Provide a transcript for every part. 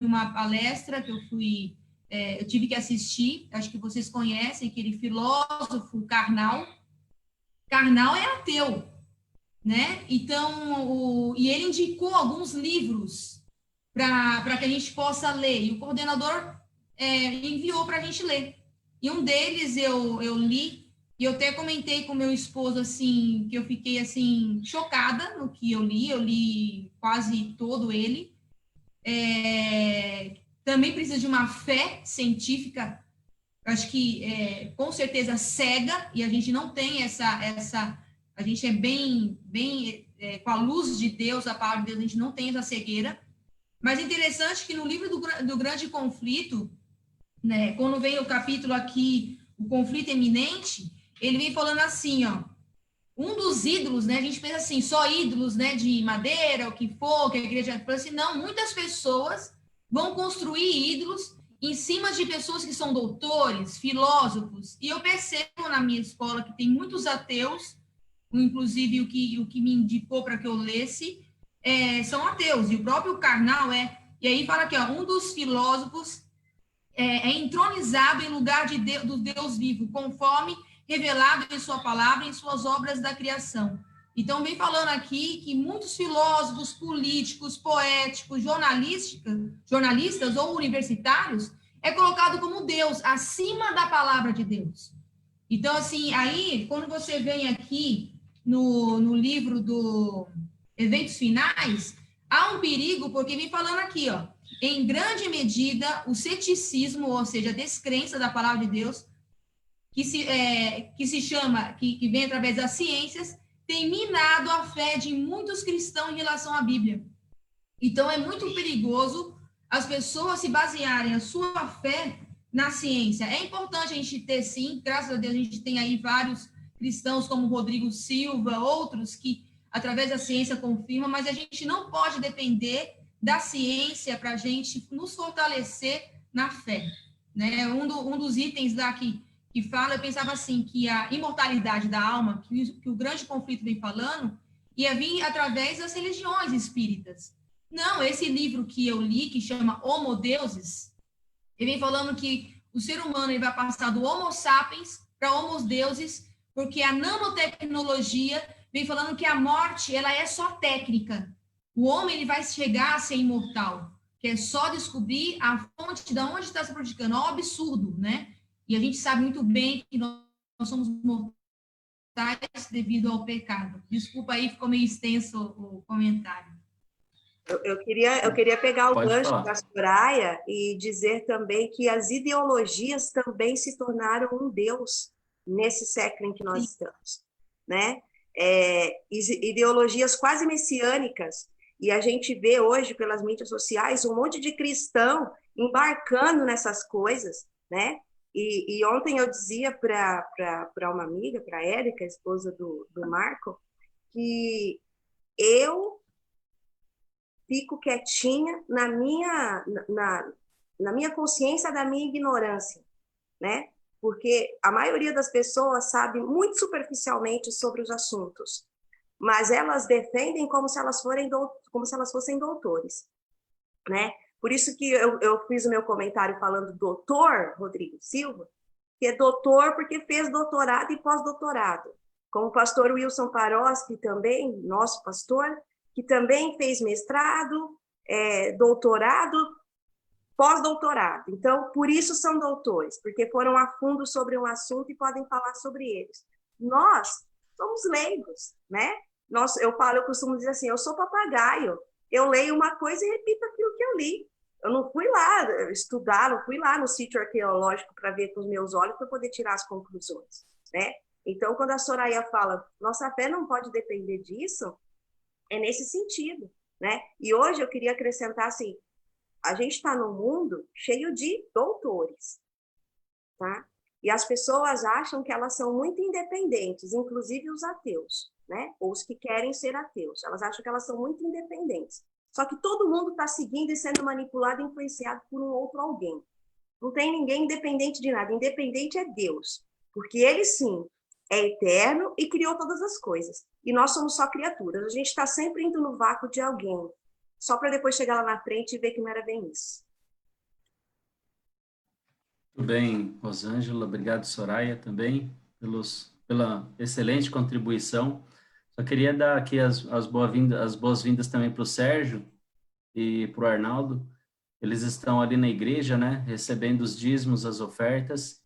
uma palestra que eu tive que assistir, acho que vocês conhecem, aquele filósofo Karnal. Karnal é ateu, né? Então, e ele indicou alguns livros para que a gente possa ler, e o coordenador enviou para a gente ler. E um deles eu li, e eu até comentei com meu esposo, assim, que eu fiquei, assim, chocada no que eu li quase todo ele. Também precisa de uma fé científica, acho que com certeza cega, e a gente não tem a gente é bem com a luz de Deus, a palavra de Deus, a gente não tem essa cegueira. Mas é interessante que no livro do Grande Conflito, né, quando vem o capítulo aqui, o conflito eminente, ele vem falando assim, ó, um dos ídolos, né, a gente pensa assim, só ídolos, né, de madeira, o que for, que a igreja fala assim, não, muitas pessoas vão construir ídolos em cima de pessoas que são doutores, filósofos, e eu percebo na minha escola que tem muitos ateus, inclusive o que me indicou para que eu lesse, são ateus, e o próprio Karnal e aí fala aqui, ó, um dos filósofos entronizado em lugar do Deus vivo, conforme revelado em sua palavra, em suas obras da criação. Então, vem falando aqui que muitos filósofos, políticos, poéticos, jornalistas ou universitários é colocado como Deus, acima da palavra de Deus. Então, assim, aí, quando você vem aqui no livro do Eventos Finais, há um perigo, porque vem falando aqui, ó, em grande medida, o ceticismo, ou seja, a descrença da palavra de Deus, que se chama, que vem através das ciências, tem minado a fé de muitos cristãos em relação à Bíblia. Então, é muito perigoso as pessoas se basearem a sua fé na ciência. É importante a gente ter, sim, graças a Deus, a gente tem aí vários cristãos como Rodrigo Silva, outros que, através da ciência, confirmam, mas a gente não pode depender da ciência para a gente nos fortalecer na fé. Né? Um dos itens lá que fala, eu pensava assim, que a imortalidade da alma, que o grande conflito vem falando, ia vir através das religiões espíritas. Não, esse livro que eu li, que chama Homo Deuses, ele vem falando que o ser humano ele vai passar do Homo sapiens para Homo Deuses, porque a nanotecnologia vem falando que a morte ela é só técnica. O homem ele vai chegar a ser imortal, que é só descobrir a fonte de onde está se praticando. É um absurdo, né? E a gente sabe muito bem que nós somos mortais devido ao pecado. Desculpa aí, ficou meio extenso o comentário. Eu queria pegar o Pode gancho falar. da Soraya e dizer também que as ideologias também se tornaram um Deus nesse século em que nós estamos, né? Ideologias quase messiânicas, e a gente vê hoje pelas mídias sociais um monte de cristão embarcando nessas coisas, né? E ontem eu dizia para uma amiga, para a Érica, a esposa do Marco, que eu fico quietinha na minha consciência da minha ignorância, né? Porque a maioria das pessoas sabe muito superficialmente sobre os assuntos, mas elas defendem como se elas fossem doutores, né? Por isso que eu fiz o meu comentário falando doutor Rodrigo Silva, que é doutor porque fez doutorado e pós-doutorado. Como o pastor Wilson Paroski também, nosso pastor, que também fez mestrado, doutorado, pós-doutorado. Então, por isso são doutores, porque foram a fundo sobre um assunto e podem falar sobre eles. Nós somos leigos, né? Eu costumo dizer assim, eu sou papagaio, eu leio uma coisa e repito aquilo que eu li. Eu não fui lá estudar, não fui lá no sítio arqueológico para ver com os meus olhos para poder tirar as conclusões, né? Então, quando a Soraya fala, nossa fé não pode depender disso, é nesse sentido, né? E hoje eu queria acrescentar assim, a gente está num mundo cheio de doutores, tá? E as pessoas acham que elas são muito independentes, inclusive os ateus, né? Ou os que querem ser ateus. Elas acham que elas são muito independentes. Só que todo mundo está seguindo e sendo manipulado e influenciado por um outro alguém. Não tem ninguém independente de nada. Independente é Deus, porque ele sim é eterno e criou todas as coisas. E nós somos só criaturas. A gente está sempre indo no vácuo de alguém, só para depois chegar lá na frente e ver que não era bem isso. Tudo bem, Rosângela. Obrigado, Soraya, também, pela excelente contribuição. Só queria dar aqui as boas-vindas também para o Sérgio e para o Arnaldo. Eles estão ali na igreja, né, recebendo os dízimos, as ofertas.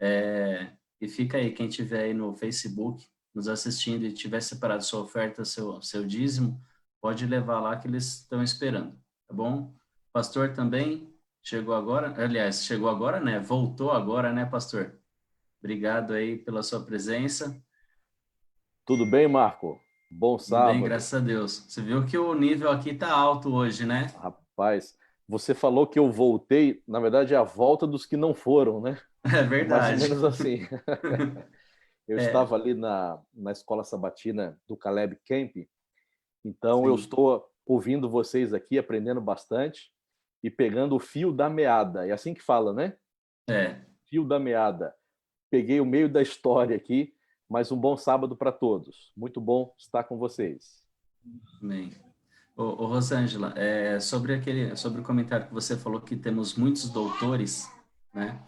E fica aí, quem tiver aí no Facebook nos assistindo e tiver separado sua oferta, seu dízimo, pode levar lá que eles estão esperando, tá bom? Pastor também chegou agora, aliás, chegou agora, né? Voltou agora, né, pastor? Obrigado aí pela sua presença. Tudo bem, Marco? Bom Tudo bem, sábado. graças a Deus. Você viu que o nível aqui tá alto hoje, né? Rapaz, você falou que eu voltei, na verdade é a volta dos que não foram, né? É É mais ou verdade. menos assim. Eu É, estava ali na escola sabatina do Caleb Camp, então eu sim. estou ouvindo vocês aqui, aprendendo bastante e pegando o fio da meada. É assim que fala, né? É, Fio da meada. Peguei o meio da história aqui, mas um bom sábado para todos. Muito bom estar com vocês. bem. Ô, Rosângela, sobre o comentário que você falou que temos muitos doutores, né?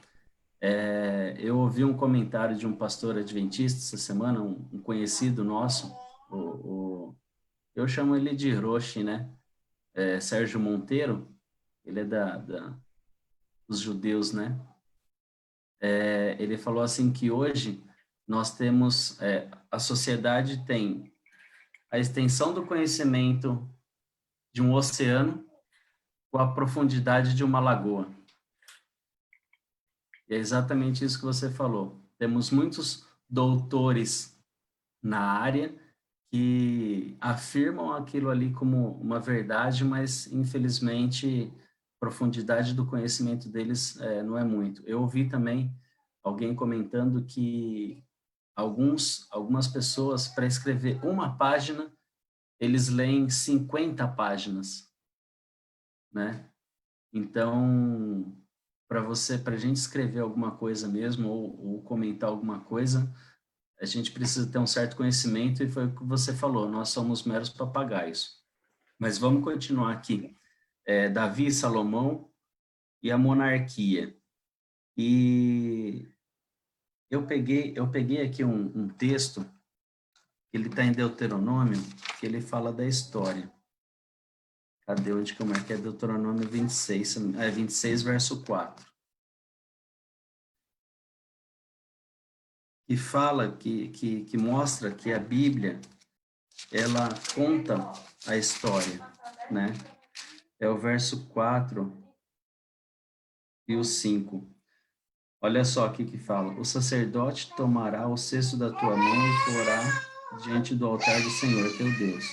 Eu ouvi um comentário de um pastor adventista essa semana, um conhecido nosso, eu chamo ele de Hiroshi, né? Sérgio Monteiro, ele é dos judeus, né? Ele falou assim que hoje nós temos, a sociedade tem a extensão do conhecimento de um oceano com a profundidade de uma lagoa. E é exatamente isso que você falou. Temos muitos doutores na área que afirmam aquilo ali como uma verdade, mas infelizmente a profundidade do conhecimento deles não é muito. Eu ouvi também alguém comentando que algumas pessoas, para escrever uma página, eles leem 50 páginas, né? Então, para a gente escrever alguma coisa mesmo, ou comentar alguma coisa, a gente precisa ter um certo conhecimento, e foi o que você falou, nós somos meros papagaios. Mas vamos continuar aqui. Davi e Salomão e a monarquia. E eu peguei aqui um texto, ele está em Deuteronômio, que ele fala da história. Cadê onde que eu marquei? Deuteronômio 26, 26, verso 4. E fala que mostra que a Bíblia, ela conta a história, né? É o verso 4 e o 5. Olha só o que fala. O sacerdote tomará o cesto da tua mão e porá diante do altar do Senhor teu Deus.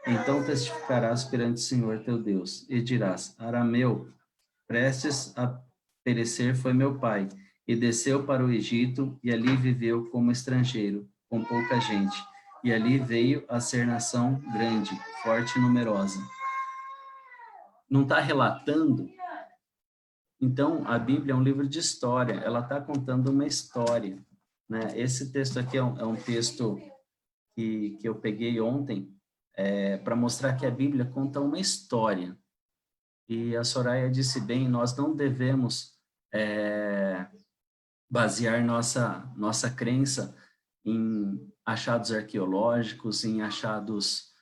Então testificarás perante o Senhor teu Deus e dirás: Arameu, prestes a perecer foi meu pai, e desceu para o Egito, e ali viveu como estrangeiro, com pouca gente. E ali veio a ser nação grande, forte e numerosa. Não está relatando. Então, a Bíblia é um livro de história, ela está contando uma história, né? Esse texto aqui é um texto que eu peguei ontem, para mostrar que a Bíblia conta uma história. E a Soraya disse bem, nós não devemos basear nossa crença em achados arqueológicos, em achados,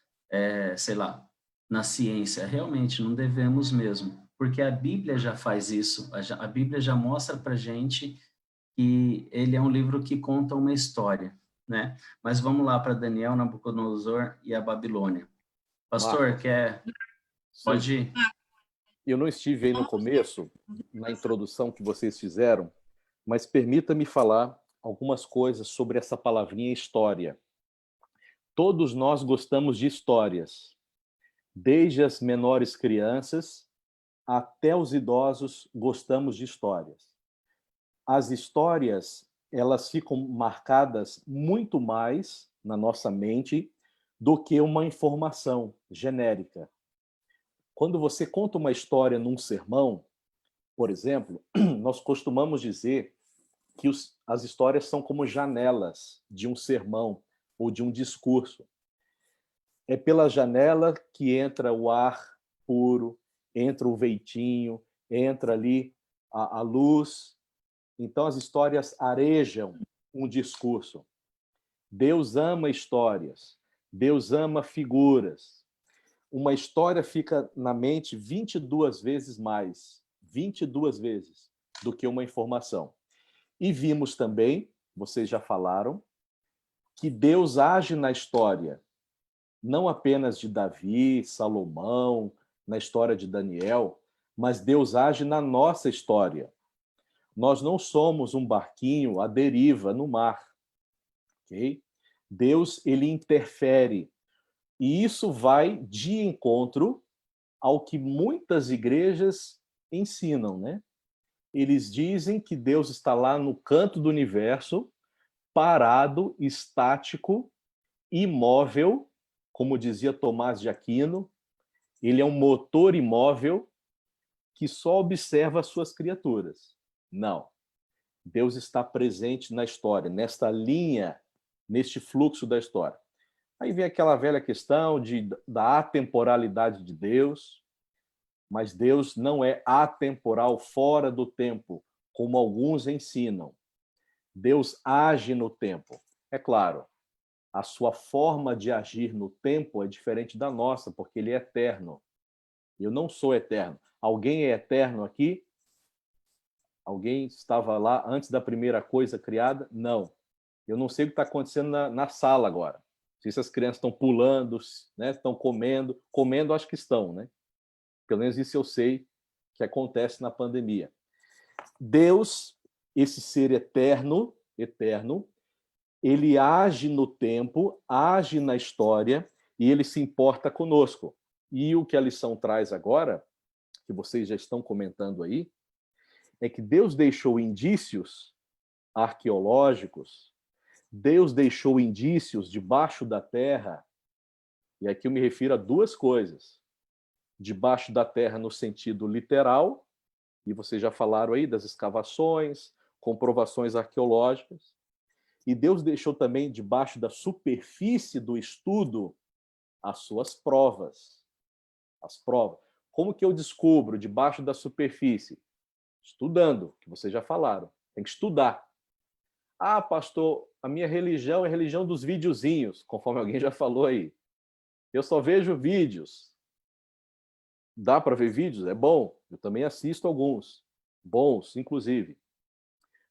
sei lá, na ciência. Realmente, não devemos mesmo, porque a Bíblia já faz isso. A Bíblia já mostra para gente que ele é um livro que conta uma história, né? Mas vamos lá para Daniel, Nabucodonosor e a Babilônia. Pastor, Marco, sim. pode ir? Eu não estive aí no começo, na introdução que vocês fizeram, mas permita-me falar algumas coisas sobre essa palavrinha história. Todos nós gostamos de histórias, desde as menores crianças até os idosos gostamos de histórias. As histórias, elas ficam marcadas muito mais na nossa mente do que uma informação genérica. Quando você conta uma história num sermão, por exemplo, nós costumamos dizer que as histórias são como janelas de um sermão ou de um discurso. É pela janela que entra o ar puro, entra o ventinho, entra ali a luz, Então as histórias arejam um discurso. Deus ama histórias. Deus ama figuras. Uma história fica na mente 22 vezes mais, 22 vezes, do que uma informação. E vimos também, vocês já falaram, que Deus age na história, não apenas de Davi, Salomão, na história de Daniel, mas Deus age na nossa história. Nós não somos um barquinho à deriva no mar, ok? Deus, ele interfere. E isso vai de encontro ao que muitas igrejas ensinam, né? Eles dizem que Deus está lá no canto do universo, parado, estático, imóvel, como dizia Tomás de Aquino, ele é um motor imóvel que só observa as suas criaturas. Não. Deus está presente na história, nesta linha, neste fluxo da história. Aí vem aquela velha questão da atemporalidade de Deus, mas Deus não é atemporal, fora do tempo, como alguns ensinam. Deus age no tempo. É claro, a sua forma de agir no tempo é diferente da nossa, porque ele é eterno. Eu não sou eterno. Alguém é eterno aqui? Alguém estava lá antes da primeira coisa criada? Não. Eu não sei o que está acontecendo na sala agora. Se essas crianças estão pulando, né, estão comendo. Comendo, acho que estão, né? Pelo menos isso eu sei que acontece na pandemia. Deus, esse ser eterno, ele age no tempo, age na história e ele se importa conosco. E o que a lição traz agora, que vocês já estão comentando aí, é que Deus deixou indícios arqueológicos, Deus deixou indícios debaixo da terra, e aqui eu me refiro a duas coisas. Debaixo da terra no sentido literal, e vocês já falaram aí das escavações, comprovações arqueológicas, e Deus deixou também debaixo da superfície do estudo as suas provas. As provas. Como que eu descubro debaixo da superfície? Estudando, que vocês já falaram. Tem que estudar. Ah, pastor, a minha religião é a religião dos videozinhos, conforme alguém já falou aí. Eu só vejo vídeos. Dá para ver vídeos? É bom. Eu também assisto alguns. Bons, inclusive.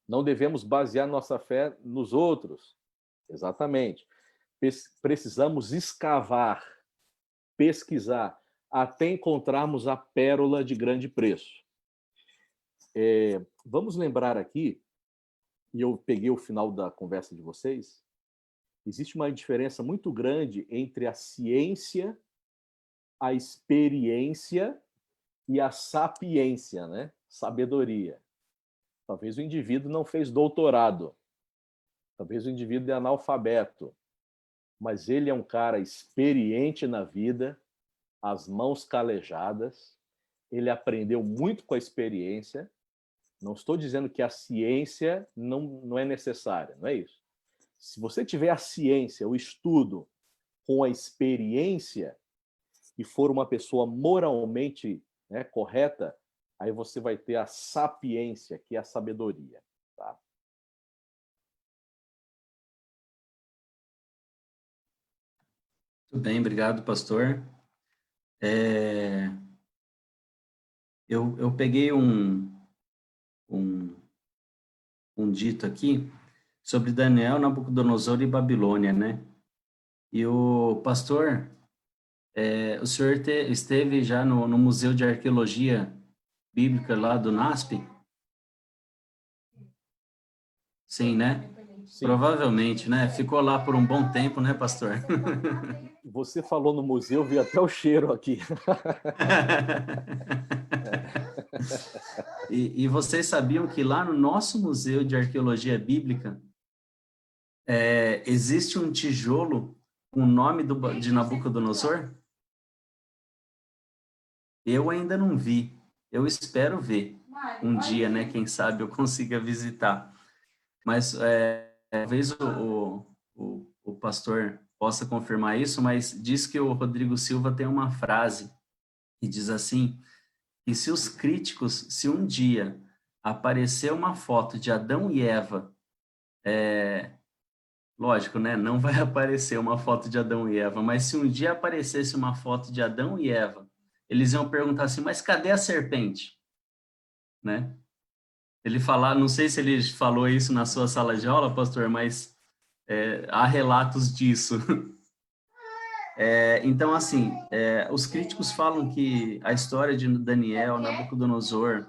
Não devemos basear nossa fé nos outros. Exatamente. Precisamos escavar, pesquisar, até encontrarmos a pérola de grande preço. Vamos lembrar aqui, e eu peguei o final da conversa de vocês, existe uma diferença muito grande entre a ciência, a experiência e a sapiência, né? Sabedoria. Talvez o indivíduo não fez doutorado, talvez o indivíduo é analfabeto, mas ele é um cara experiente na vida, as mãos calejadas, ele aprendeu muito com a experiência. Não estou dizendo que a ciência não é necessária, não é isso. Se você tiver a ciência, o estudo, com a experiência, e for uma pessoa moralmente, né, correta, aí você vai ter a sapiência, que é a sabedoria. Tá? Muito bem, obrigado, pastor. Eu peguei um dito aqui sobre Daniel, Nabucodonosor e Babilônia, né? E o pastor, o senhor esteve já no Museu de Arqueologia Bíblica lá do NASP? Sim, né? Sim. Provavelmente, né? Ficou lá por um bom tempo, né, pastor? Você falou no museu, vi até o cheiro aqui. E vocês sabiam que lá no nosso Museu de Arqueologia Bíblica existe um tijolo com o nome de Nabucodonosor? Eu ainda não vi. Eu espero ver um dia, né? Quem sabe eu consiga visitar. Mas talvez o pastor possa confirmar isso, mas diz que o Rodrigo Silva tem uma frase que diz assim, que se os críticos, se um dia aparecer uma foto de Adão e Eva, lógico, né? Não vai aparecer uma foto de Adão e Eva, mas se um dia aparecesse uma foto de Adão e Eva, eles iam perguntar assim, mas cadê a serpente? Né? Ele falar, não sei se ele falou isso na sua sala de aula, pastor, mas há relatos disso. Então, assim, os críticos falam que a história de Daniel, Nabucodonosor,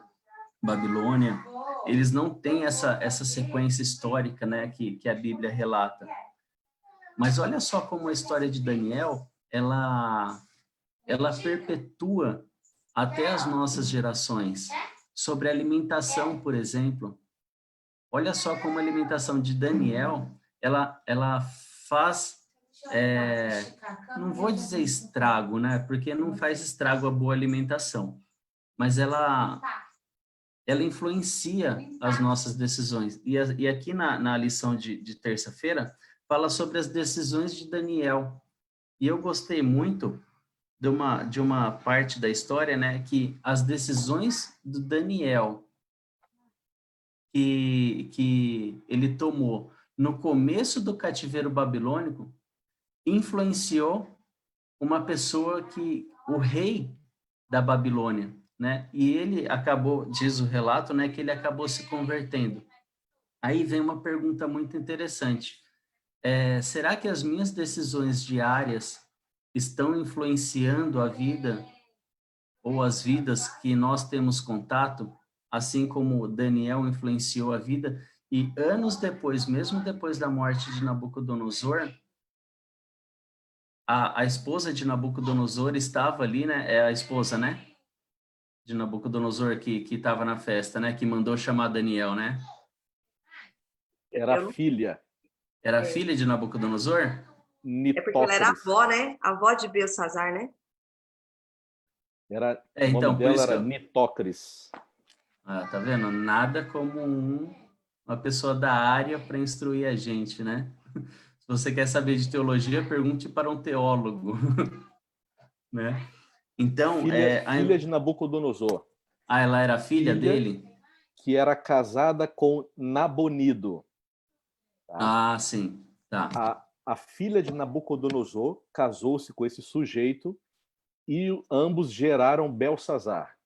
Babilônia, eles não têm essa sequência histórica, né, que a Bíblia relata. Mas olha só como a história de Daniel, ela perpetua até as nossas gerações. Sobre a alimentação, por exemplo. Olha só como a alimentação de Daniel, ela faz, não vou dizer estrago, né? Porque não faz estrago a boa alimentação, mas ela influencia as nossas decisões. E aqui na lição de terça-feira, fala sobre as decisões de Daniel. E eu gostei muito de uma parte da história, né, que as decisões do Daniel que ele tomou no começo do cativeiro babilônico influenciou uma pessoa o rei da Babilônia, né? E ele acabou, diz o relato, né, que ele acabou se convertendo. Aí vem uma pergunta muito interessante. Será que as minhas decisões diárias estão influenciando a vida ou as vidas que nós temos contato, assim como Daniel influenciou a vida? E anos depois, mesmo depois da morte de Nabucodonosor, a esposa de Nabucodonosor estava ali, né? É a esposa, né? De Nabucodonosor que estava na festa, né? Que mandou chamar Daniel, né? Era a filha. Era a filha de Nabucodonosor? É porque ela era avó, né? Avó de Belsazar, né? O nome dela era Nitócris. Ah, tá vendo? Nada como uma pessoa da área para instruir a gente, né? Se você quer saber de teologia, pergunte para um teólogo, né? Então, filha de Nabucodonosor. Ah, ela era filha dele? Que era casada com Nabonido. Tá? Ah, sim. Tá. A filha de Nabucodonosor casou-se com esse sujeito e ambos geraram Belsazar.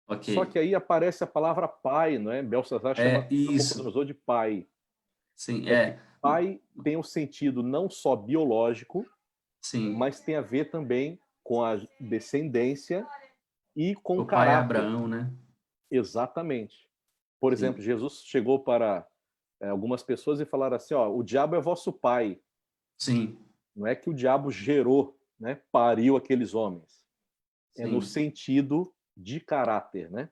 Okay. Só que aí aparece a palavra pai, não é? Belsazar chama Nabucodonosor de pai. Sim, Pai tem um sentido não só biológico, sim, mas tem a ver também com a descendência e com o pai caráter. Abraão, né? Exatamente. Por exemplo, Jesus chegou para algumas pessoas e falaram assim, ó, o diabo é vosso pai. Sim. Não é que o diabo gerou, né, pariu aqueles homens. Sim. É no sentido de caráter, né?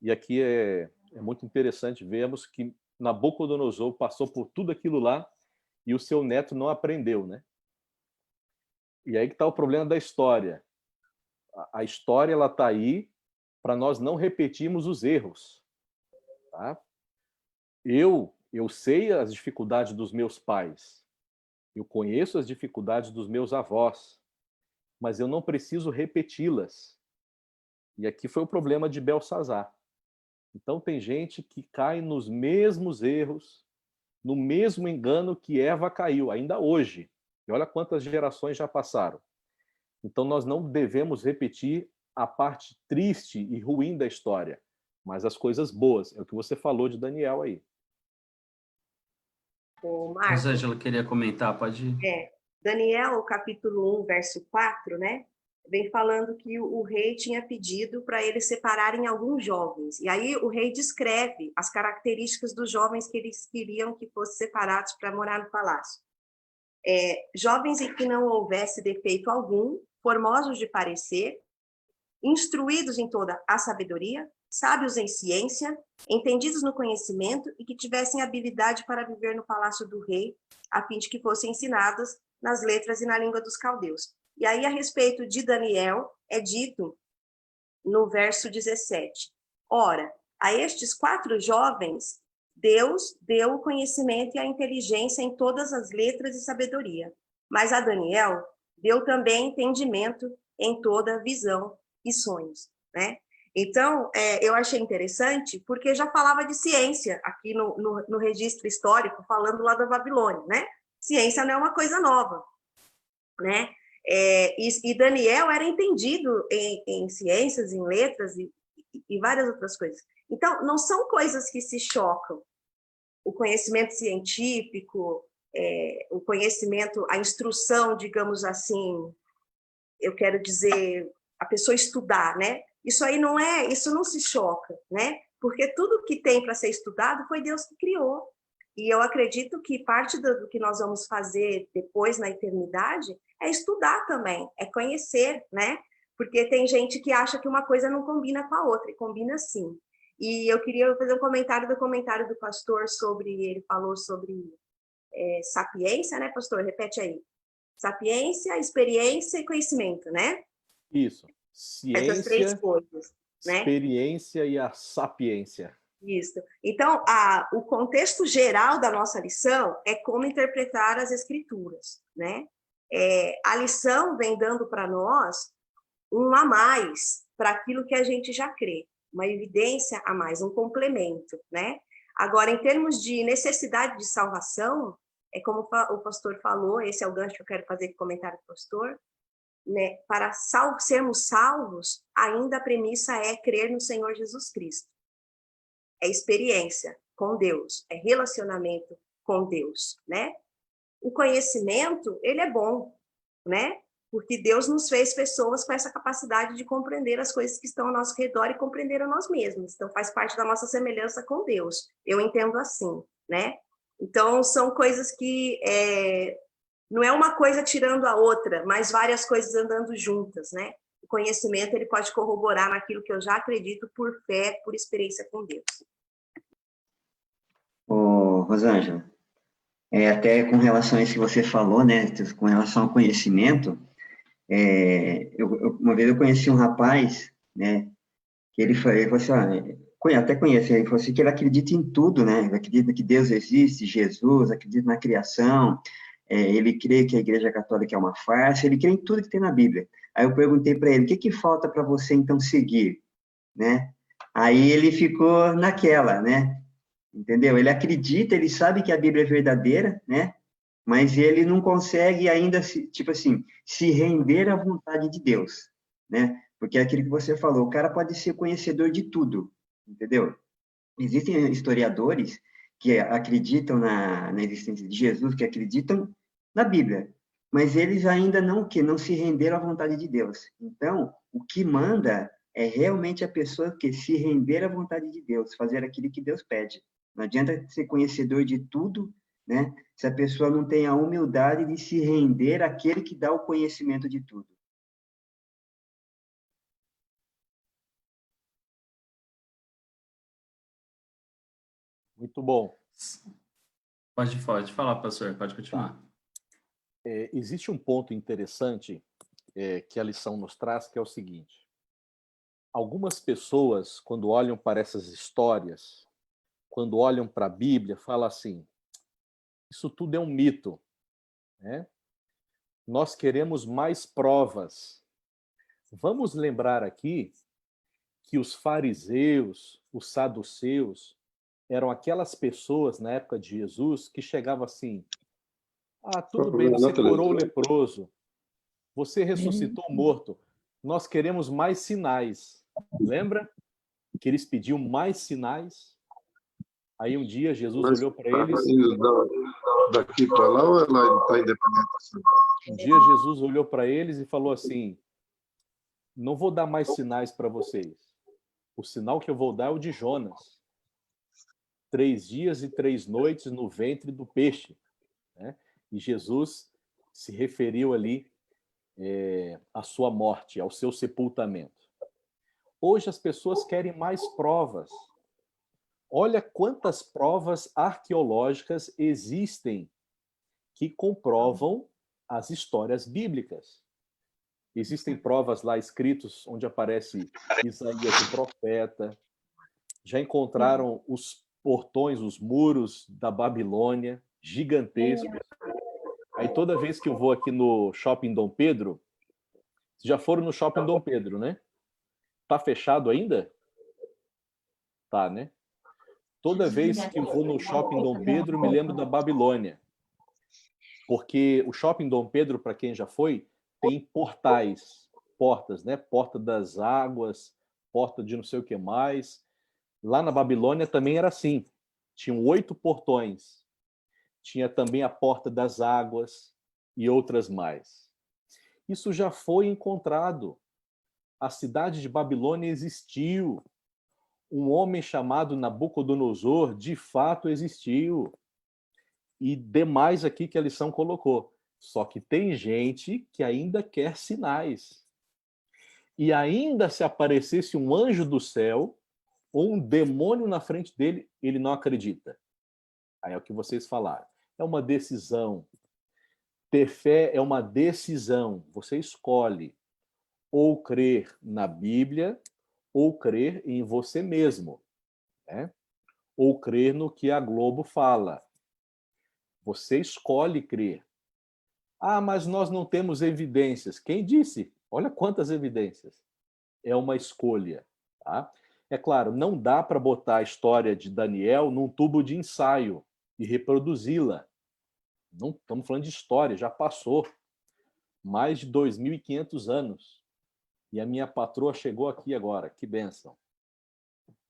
E aqui é muito interessante vermos que Nabucodonosor passou por tudo aquilo lá e o seu neto não aprendeu, né? E aí que está o problema da história. A história ela está aí para nós não repetirmos os erros. Tá? Eu sei as dificuldades dos meus pais. Eu conheço as dificuldades dos meus avós. Mas eu não preciso repeti-las. E aqui foi o problema de Belsazar. Então tem gente que cai nos mesmos erros, no mesmo engano que Eva caiu, ainda hoje. E olha quantas gerações já passaram. Então nós não devemos repetir a parte triste e ruim da história, mas as coisas boas. É o que você falou de Daniel aí. Ô, Marcos, Rosângela queria comentar, pode ir. Daniel, capítulo 1, verso 4, né? Vem falando que o rei tinha pedido para eles separarem alguns jovens. E aí o rei descreve as características dos jovens que eles queriam que fossem separados para morar no palácio. Jovens em que não houvesse defeito algum, formosos de parecer, instruídos em toda a sabedoria, sábios em ciência, entendidos no conhecimento e que tivessem habilidade para viver no palácio do rei, a fim de que fossem ensinados nas letras e na língua dos caldeus. E aí, a respeito de Daniel, é dito no verso 17. Ora, a estes 4 jovens, Deus deu o conhecimento e a inteligência em todas as letras e sabedoria. Mas a Daniel deu também entendimento em toda visão e sonhos, né? Então, eu achei interessante, porque já falava de ciência aqui no registro histórico, falando lá da Babilônia, né? Ciência não é uma coisa nova, né? E Daniel era entendido em ciências, em letras e várias outras coisas. Então, não são coisas que se chocam. O conhecimento científico, o conhecimento, a instrução, digamos assim, eu quero dizer, a pessoa estudar, né? Isso não se choca, né? Porque tudo que tem para ser estudado foi Deus que criou. E eu acredito que parte do que nós vamos fazer depois na eternidade é estudar também, é conhecer, né? Porque tem gente que acha que uma coisa não combina com a outra, e combina sim. E eu queria fazer um comentário do pastor ele falou sobre sapiência, né, pastor? Repete aí. Sapiência, experiência e conhecimento, né? Isso. Essas três Ciência, coisas, né? experiência e a sapiência. Isso. Então, o contexto geral da nossa lição é como interpretar as escrituras, né? A lição vem dando para nós um a mais para aquilo que a gente já crê, uma evidência a mais, um complemento, né? Agora, em termos de necessidade de salvação, é como o pastor falou, esse é o gancho que eu quero fazer com o comentário do pastor, né? Para sermos salvos, ainda a premissa é crer no Senhor Jesus Cristo. É experiência com Deus, é relacionamento com Deus, né? O conhecimento, ele é bom, né? Porque Deus nos fez pessoas com essa capacidade de compreender as coisas que estão ao nosso redor e compreender a nós mesmos. Então, faz parte da nossa semelhança com Deus. Eu entendo assim, né? Então, são coisas que não é uma coisa tirando a outra, mas várias coisas andando juntas, né? O conhecimento, ele pode corroborar naquilo que eu já acredito por fé, por experiência com Deus. Ô, Rosângela, até com relação a isso que você falou, né, com relação ao conhecimento, uma vez eu conheci um rapaz, né, que ele falou assim, até conheço, ele falou assim, que ele acredita em tudo, né, ele acredita que Deus existe, Jesus, acredita na criação, ele crê que a Igreja Católica é uma farsa, ele crê em tudo que tem na Bíblia. Aí eu perguntei para ele, o que falta para você, então, seguir, né? Aí ele ficou naquela, né? Entendeu? Ele acredita, ele sabe que a Bíblia é verdadeira, né? Mas ele não consegue ainda, tipo assim, se render à vontade de Deus, né? Porque é aquilo que você falou, o cara pode ser conhecedor de tudo, entendeu? Existem historiadores que acreditam na existência de Jesus, que acreditam na Bíblia, mas eles ainda não se renderam à vontade de Deus. Então, o que manda é realmente a pessoa que se render à vontade de Deus, fazer aquilo que Deus pede. Não adianta ser conhecedor de tudo, né? Se a pessoa não tem a humildade de se render àquele que dá o conhecimento de tudo. Muito bom. Pode falar, pastor, pode continuar. Tá. Existe um ponto interessante que a lição nos traz, que é o seguinte. Algumas pessoas, quando olham para essas histórias, quando olham para a Bíblia, falam assim, isso tudo é um mito, né? Nós queremos mais provas. Vamos lembrar aqui que os fariseus, os saduceus, eram aquelas pessoas na época de Jesus que chegavam assim, tudo bem, você curou o leproso, você ressuscitou o morto, nós queremos mais sinais. Lembra que eles pediam mais sinais? Aí um dia Jesus olhou para eles... Daqui para lá ou ela está independente? Um dia Jesus olhou para eles e falou assim, não vou dar mais sinais para vocês. O sinal que eu vou dar é o de Jonas. 3 dias e 3 noites no ventre do peixe, né? E Jesus se referiu ali à sua morte, ao seu sepultamento. Hoje as pessoas querem mais provas. Olha quantas provas arqueológicas existem que comprovam as histórias bíblicas. Existem provas lá escritas onde aparece Isaías o profeta. Já encontraram os portões, os muros da Babilônia, gigantescos. Aí toda vez que eu vou aqui no Shopping Dom Pedro, já foram no Shopping Dom Pedro, né? Tá fechado ainda? Tá, né? Toda vez que eu vou no Shopping Dom Pedro, me lembro da Babilônia. Porque o Shopping Dom Pedro, para quem já foi, tem portais, portas, né? Porta das águas, porta de não sei o que mais. Lá na Babilônia também era assim. Tinham 8 portões. Tinha também a porta das águas e outras mais. Isso já foi encontrado. A cidade de Babilônia existiu. Um homem chamado Nabucodonosor de fato existiu. E demais aqui que a lição colocou. Só que tem gente que ainda quer sinais. E ainda se aparecesse um anjo do céu ou um demônio na frente dele, ele não acredita. Aí é o que vocês falaram. É uma decisão. Ter fé é uma decisão. Você escolhe ou crer na Bíblia ou crer em você mesmo, né? Ou crer no que a Globo fala. Você escolhe crer. Ah, mas nós não temos evidências. Quem disse? Olha quantas evidências. É uma escolha, tá? É claro, não dá para botar a história de Daniel num tubo de ensaio e reproduzi-la. Não estamos falando de história, já passou mais de 2.500 anos. E a minha patroa chegou aqui agora. Que bênção.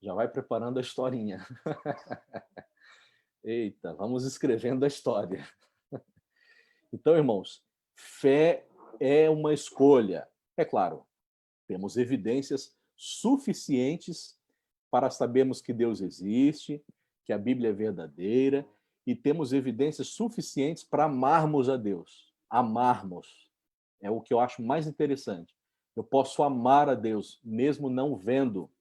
Já vai preparando a historinha. Eita, vamos escrevendo a história. Então, irmãos, fé é uma escolha. É claro, temos evidências suficientes para sabermos que Deus existe, que a Bíblia é verdadeira, e temos evidências suficientes para amarmos a Deus. Amarmos. É o que eu acho mais interessante. Eu posso amar a Deus, mesmo não vendo.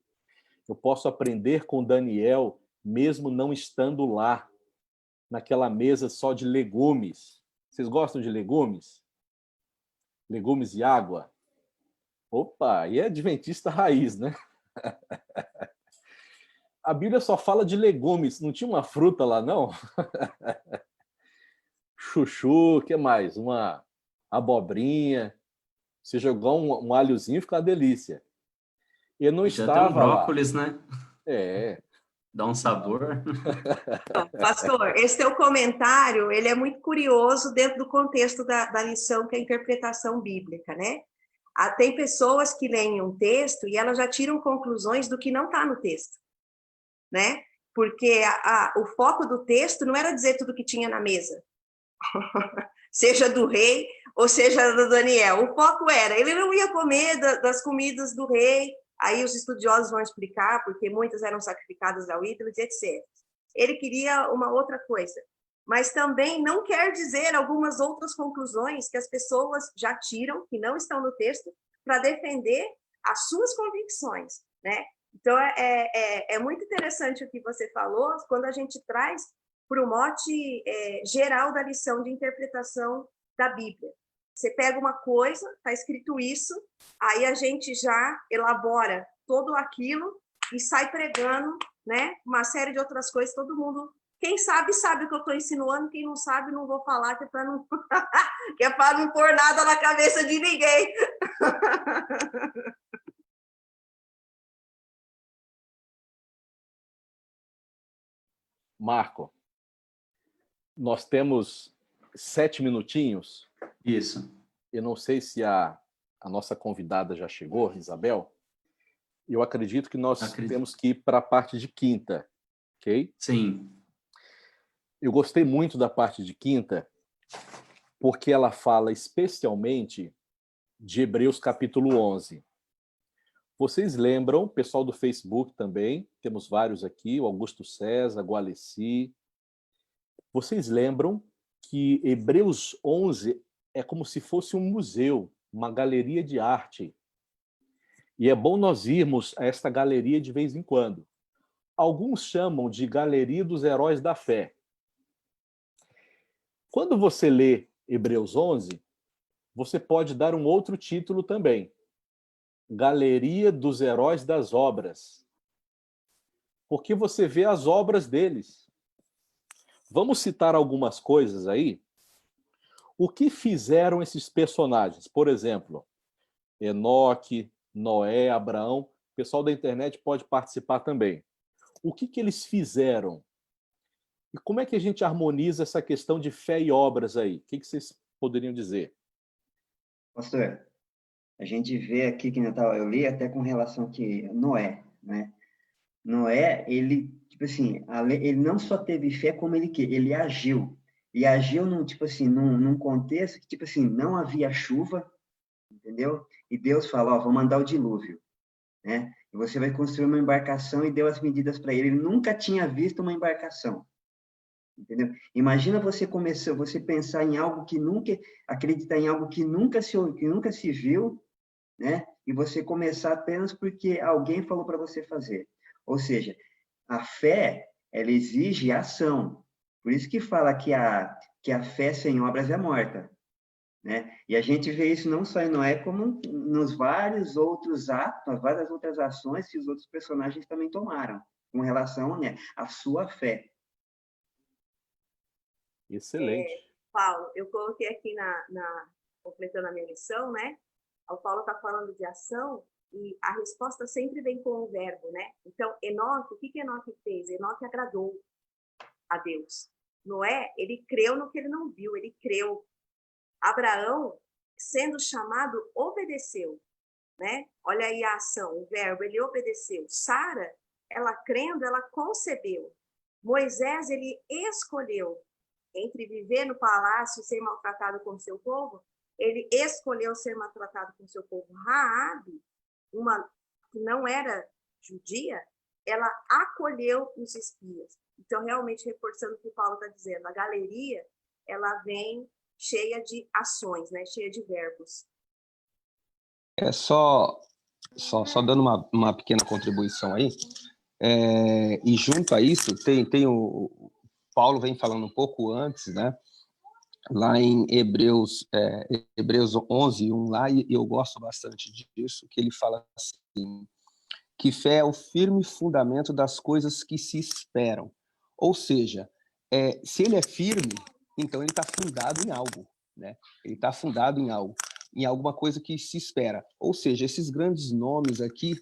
Eu posso aprender com Daniel, mesmo não estando lá, naquela mesa só de legumes. Vocês gostam de legumes? Legumes e água? Opa, e é adventista raiz, né? A Bíblia só fala de legumes. Não tinha uma fruta lá, não? Chuchu, o que mais? Uma abobrinha. Se jogar um alhozinho, fica uma delícia. Eu não Já tem um estava lá. brócolis, né? É. Dá um sabor. Pastor, esse teu comentário, ele é muito curioso dentro do contexto da lição, que é a interpretação bíblica, né? Tem pessoas que leem um texto e elas já tiram conclusões do que não está no texto, né? Porque o foco do texto não era dizer tudo que tinha na mesa, seja do rei ou seja do Daniel. O foco era, ele não ia comer das comidas do rei. Aí os estudiosos vão explicar, porque muitas eram sacrificadas ao ídolo, etc. Ele queria uma outra coisa. Mas também não quer dizer algumas outras conclusões que as pessoas já tiram, que não estão no texto, para defender as suas convicções, né? Então, é muito interessante o que você falou, quando a gente traz para o mote geral da lição de interpretação da Bíblia. Você pega uma coisa, está escrito isso, aí a gente já elabora todo aquilo e sai pregando, né? Uma série de outras coisas, todo mundo... Quem sabe, sabe o que eu estou insinuando, quem não sabe, não vou falar, que é para não... que é para não pôr nada na cabeça de ninguém. Marco, nós temos 7 minutinhos. Isso. Eu não sei se a nossa convidada já chegou, Isabel. Eu acredito que nós temos que ir para a parte de quinta, ok? Sim. Eu gostei muito da parte de quinta, porque ela fala especialmente de Hebreus capítulo 11. Vocês lembram, pessoal do Facebook também, temos vários aqui, o Augusto César, Gualeci. Vocês lembram que Hebreus 11 é como se fosse um museu, uma galeria de arte. E é bom nós irmos a esta galeria de vez em quando. Alguns chamam de Galeria dos Heróis da Fé. Quando você lê Hebreus 11, você pode dar um outro título também. Galeria dos Heróis das Obras. Porque você vê as obras deles. Vamos citar algumas coisas aí? O que fizeram esses personagens? Por exemplo, Enoque, Noé, Abraão, pessoal da internet pode participar também. O que eles fizeram? E como é que a gente harmoniza essa questão de fé e obras aí? O que vocês poderiam dizer? Pastor, a gente vê aqui que eu li até com relação que Noé, né? Noé, ele, tipo assim, ele não só teve fé, como ele agiu. E agiu num, tipo assim, num contexto que, tipo assim, não havia chuva, entendeu? E Deus falou, ó, vou mandar o dilúvio, né? E você vai construir uma embarcação e deu as medidas para ele. Ele nunca tinha visto uma embarcação, entendeu? Imagina você pensar em algo que nunca, acreditar em algo que nunca se viu, né? E você começar apenas porque alguém falou para você fazer. Ou seja, a fé, ela exige ação. Por isso que fala que a fé sem obras é morta, né? E a gente vê isso não só em Noé, como nos vários outros atos, várias outras ações que os outros personagens também tomaram, com relação, né, à sua fé. Excelente. Paulo, eu coloquei aqui completando a minha lição, né? O Paulo está falando de ação e a resposta sempre vem com o verbo, né? Então, Enoque, o que Enoque fez? Enoque agradou a Deus. Noé, ele creu no que ele não viu, ele creu. Abraão, sendo chamado, obedeceu, né? Olha aí a ação, o verbo, ele obedeceu. Sara, ela crendo, ela concebeu. Moisés, ele escolheu entre viver no palácio e ser maltratado com seu povo, ele escolheu ser maltratado com seu povo. Raabe, uma que não era judia, ela acolheu os espias. Então, realmente, reforçando o que o Paulo está dizendo, a galeria, ela vem cheia de ações, né? Cheia de verbos. É só dando uma pequena contribuição aí, e junto a isso, tem o Paulo vem falando um pouco antes, né? Lá em Hebreus 11, 1 lá, e eu gosto bastante disso, que ele fala assim, que fé é o firme fundamento das coisas que se esperam. Ou seja, se ele é firme, então ele está fundado em algo, né? Ele está fundado em algo, em alguma coisa que se espera. Ou seja, esses grandes nomes aqui,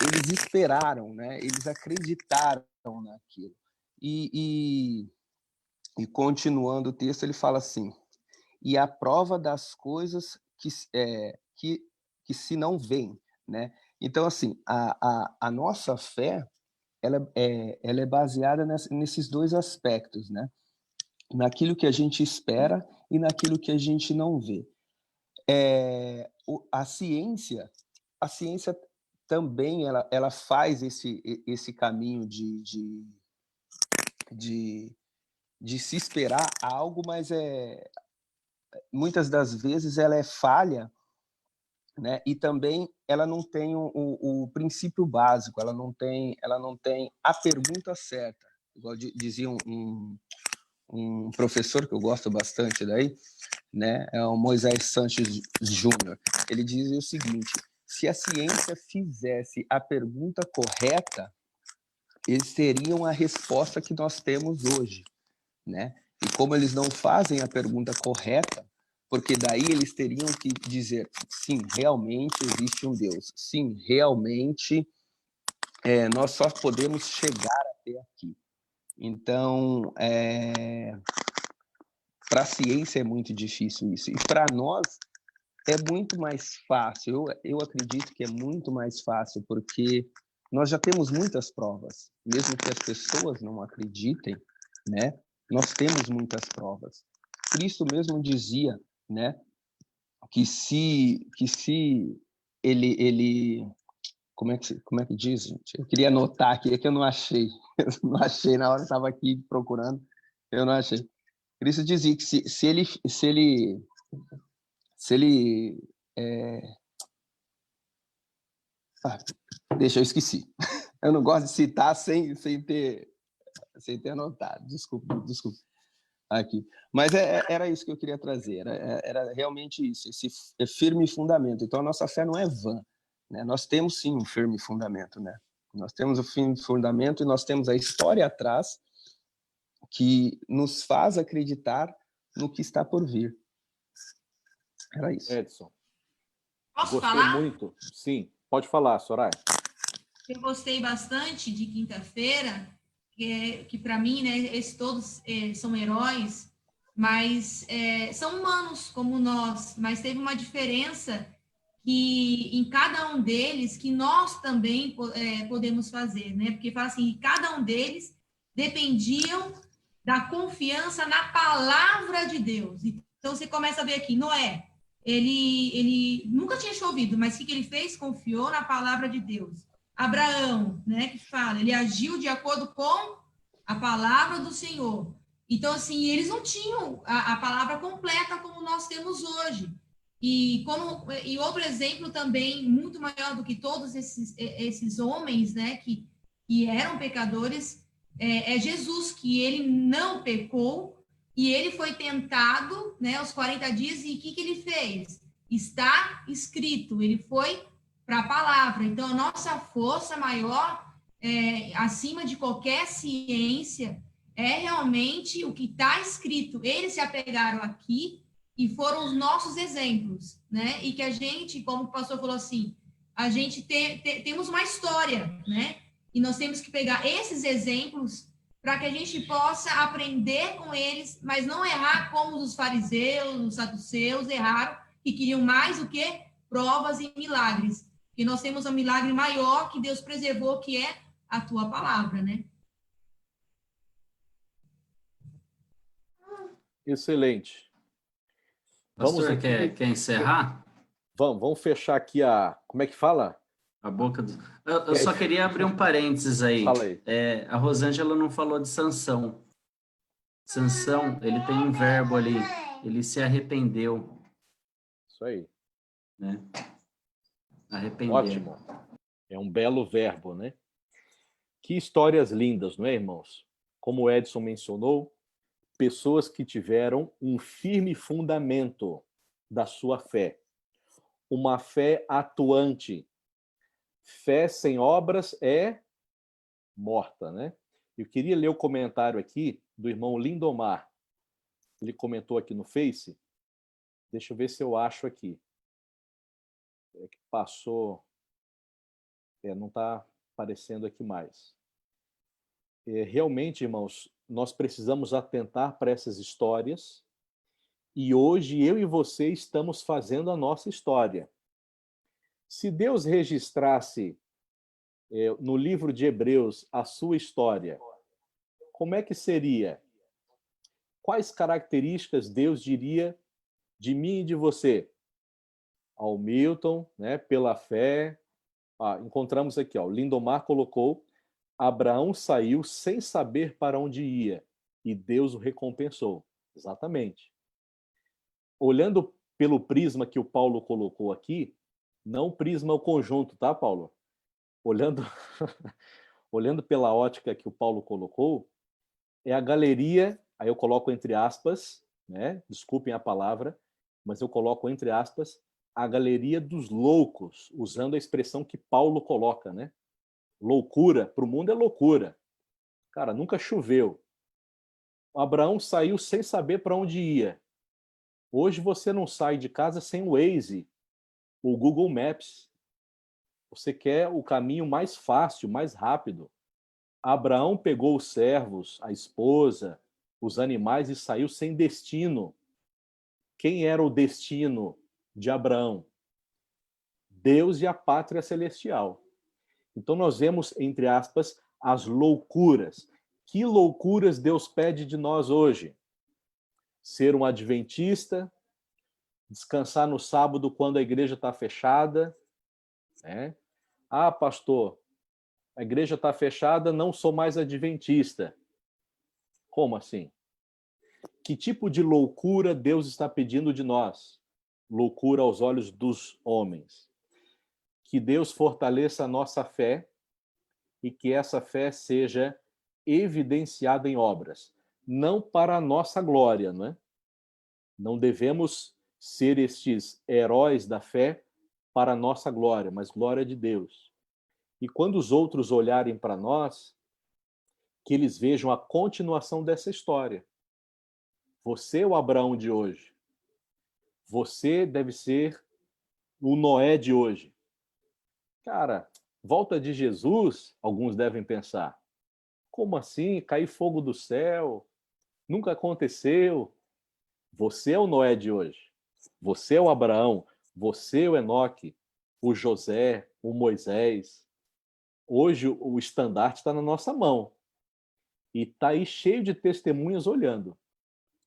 eles esperaram, né? Eles acreditaram naquilo. E continuando o texto, ele fala assim, e a prova das coisas que se não veem, né? Então, assim, a nossa fé, ela é baseada nesses dois aspectos, né? Naquilo que a gente espera e naquilo que a gente não vê. A ciência também, ela faz esse caminho de se esperar algo, mas muitas das vezes ela é falha, né? E também ela não tem o princípio básico, ela não tem a pergunta certa. Igual dizia um professor que eu gosto bastante daí, né? É o Moisés Sanches Júnior. Ele dizia o seguinte: se a ciência fizesse a pergunta correta, eles teriam a resposta que nós temos hoje, né? E como eles não fazem a pergunta correta, porque daí eles teriam que dizer, sim, realmente existe um Deus. Sim, realmente nós só podemos chegar até aqui. Então, para a ciência é muito difícil isso. E para nós é muito mais fácil. Eu acredito que é muito mais fácil, porque nós já temos muitas provas. Mesmo que as pessoas não acreditem, né? Nós temos muitas provas. Cristo mesmo dizia, né, que se ele como é que diz, gente? Eu queria anotar aqui, é que eu não achei. Eu não achei na hora que estava aqui procurando, eu não achei. Cristo dizia que se ele deixa, eu esqueci. Eu não gosto de citar sem ter anotado. Desculpa. Aqui. Mas era isso que eu queria trazer, era realmente isso, esse firme fundamento. Então, a nossa fé não é vã, né? Nós temos, sim, um firme fundamento, né? Nós temos o firme fundamento e nós temos a história atrás que nos faz acreditar no que está por vir. Era isso. Edson. Posso Gostei falar? muito. Sim, pode falar, Soraya. Eu gostei bastante de quinta-feira, que para mim, né, esses todos são heróis, mas são humanos como nós, mas teve uma diferença que em cada um deles que nós também podemos fazer, né? Porque fala assim, cada um deles dependiam da confiança na palavra de Deus. Então você começa a ver aqui, Noé, ele nunca tinha chovido, mas o que ele fez? Confiou na palavra de Deus. Abraão, né, que fala, ele agiu de acordo com a palavra do Senhor. Então, assim, eles não tinham a palavra completa como nós temos hoje. E outro exemplo também, muito maior do que todos esses homens, né, que eram pecadores, é Jesus, que ele não pecou, e ele foi tentado, né, aos 40 dias, e o que ele fez? Está escrito, ele foi para a palavra. Então, a nossa força maior, acima de qualquer ciência, é realmente o que está escrito. Eles se apegaram aqui e foram os nossos exemplos, né? E que a gente, como o pastor falou assim, a gente temos uma história, né? E nós temos que pegar esses exemplos para que a gente possa aprender com eles, mas não errar como os fariseus, os saduceus erraram e queriam mais do que provas e milagres. E nós temos um milagre maior que Deus preservou, que é a tua palavra, né? Excelente. Pastor, quer encerrar? Vamos fechar aqui a... Como é que fala? A boca do... Eu só queria abrir um parênteses aí. Fala aí. A Rosângela não falou de Sansão. Sansão, ele tem um verbo ali. Ele se arrependeu. Isso aí. Né? Arrepender. Ótimo. É um belo verbo, né? Que histórias lindas, não é, irmãos? Como o Edson mencionou, pessoas que tiveram um firme fundamento da sua fé. Uma fé atuante. Fé sem obras é morta, né? Eu queria ler o comentário aqui do irmão Lindomar. Ele comentou aqui no Face. Deixa eu ver se eu acho aqui. É que passou... não está aparecendo aqui mais. Realmente, irmãos, nós precisamos atentar para essas histórias e hoje eu e você estamos fazendo a nossa história. Se Deus registrasse no livro de Hebreus a sua história, como é que seria? Quais características Deus diria de mim e de você? Ao Milton, né, pela fé. Encontramos aqui, o Lindomar colocou: Abraão saiu sem saber para onde ia, e Deus o recompensou. Exatamente. Olhando pelo prisma que o Paulo colocou aqui, não o prisma o conjunto, tá, Paulo? Olhando pela ótica que o Paulo colocou, é a galeria, aí eu coloco entre aspas, né? Desculpem a palavra, mas eu coloco entre aspas, a galeria dos loucos, usando a expressão que Paulo coloca, né? Loucura, para o mundo é loucura. Cara, nunca choveu. O Abraão saiu sem saber para onde ia. Hoje você não sai de casa sem o Waze, o Google Maps. Você quer o caminho mais fácil, mais rápido. Abraão pegou os servos, a esposa, os animais e saiu sem destino. Quem era o destino de Abraão? Deus e a pátria celestial. Então nós vemos, entre aspas, as loucuras. Que loucuras Deus pede de nós hoje? Ser um adventista, descansar no sábado quando a igreja está fechada, né? Pastor, a igreja está fechada, não sou mais adventista. Como assim? Que tipo de loucura Deus está pedindo de nós? Loucura aos olhos dos homens. Que Deus fortaleça a nossa fé e que essa fé seja evidenciada em obras. Não para a nossa glória, não é? Não devemos ser estes heróis da fé para a nossa glória, mas glória de Deus. E quando os outros olharem para nós, que eles vejam a continuação dessa história. Você é o Abraão de hoje. Você deve ser o Noé de hoje. Cara, Volta de Jesus, alguns devem pensar. Como assim? Cair fogo do céu? Nunca aconteceu. Você é o Noé de hoje. Você é o Abraão. Você é o Enoque, o José, o Moisés. Hoje o estandarte está na nossa mão. E está aí cheio de testemunhas olhando.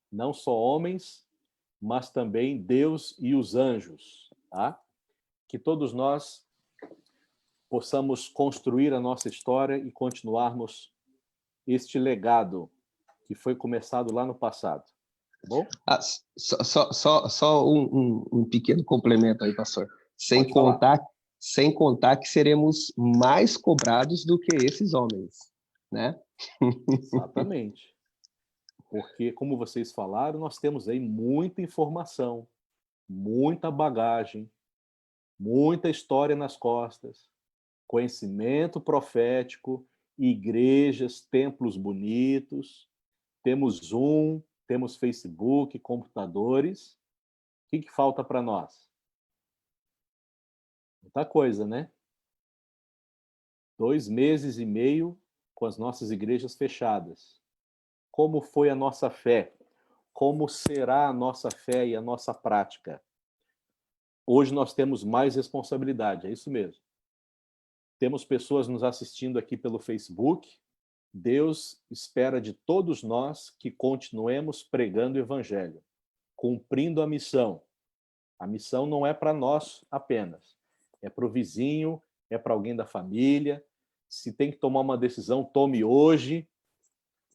Não só homens, mas também Deus e os anjos. Tá? Que todos nós possamos construir a nossa história e continuarmos este legado que foi começado lá no passado. Tá bom? Só um pequeno complemento aí, pastor. Sem contar que seremos mais cobrados do que esses homens, né? Exatamente. Porque, como vocês falaram, nós temos aí muita informação, muita bagagem, muita história nas costas, conhecimento profético, igrejas, templos bonitos, temos Zoom, temos Facebook, computadores. O que falta para nós? Muita coisa, né? 2 meses e meio com as nossas igrejas fechadas. Como foi a nossa fé? Como será a nossa fé e a nossa prática? Hoje nós temos mais responsabilidade, é isso mesmo. Temos pessoas nos assistindo aqui pelo Facebook. Deus espera de todos nós que continuemos pregando o evangelho, cumprindo a missão. A missão não é para nós apenas, é para o vizinho, é para alguém da família. Se tem que tomar uma decisão, tome hoje.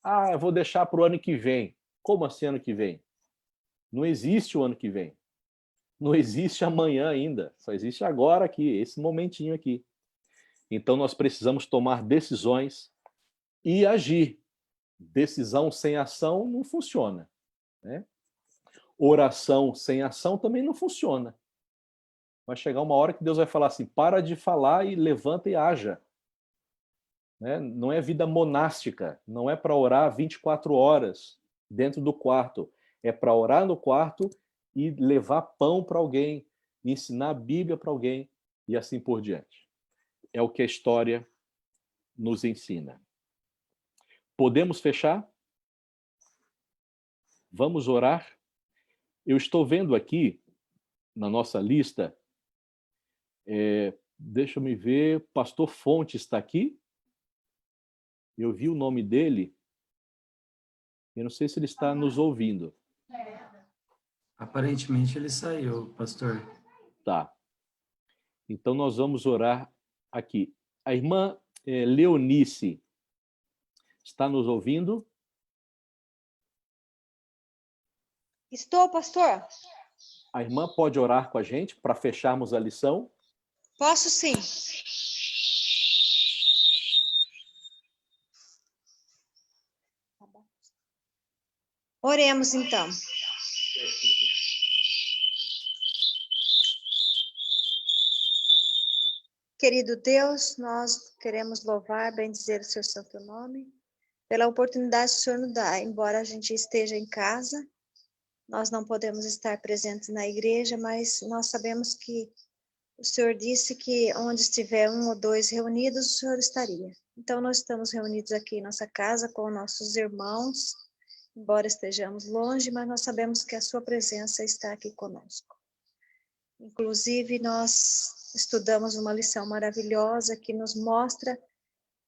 Ah, eu vou deixar para o ano que vem. Como assim ano que vem? Não existe o ano que vem. Não existe amanhã ainda. Só existe agora aqui, esse momentinho aqui. Então nós precisamos tomar decisões e agir. Decisão sem ação não funciona, né? Oração sem ação também não funciona. Vai chegar uma hora que Deus vai falar assim, para de falar e levanta e haja. Né? Não é vida monástica, não é para orar 24 horas dentro do quarto. É para orar no quarto e levar pão para alguém, ensinar a Bíblia para alguém e assim por diante. É o que a história nos ensina. Podemos fechar? Vamos orar? Eu estou vendo aqui, na nossa lista, deixa eu me ver, Pastor Fonte está aqui? Eu vi o nome dele, eu não sei se ele está nos ouvindo. Aparentemente ele saiu, pastor. Tá. Então nós vamos orar aqui. A irmã Leonice está nos ouvindo? Estou, pastor. A irmã pode orar com a gente para fecharmos a lição? Posso sim. Oremos então. Querido Deus, nós queremos louvar, bendizer o seu santo nome, pela oportunidade que o Senhor nos dá, embora a gente esteja em casa, nós não podemos estar presentes na igreja, mas nós sabemos que o Senhor disse que onde estiver 1 ou 2 reunidos, o Senhor estaria. Então, nós estamos reunidos aqui em nossa casa com nossos irmãos, embora estejamos longe, mas nós sabemos que a sua presença está aqui conosco. Inclusive, nós estudamos uma lição maravilhosa que nos mostra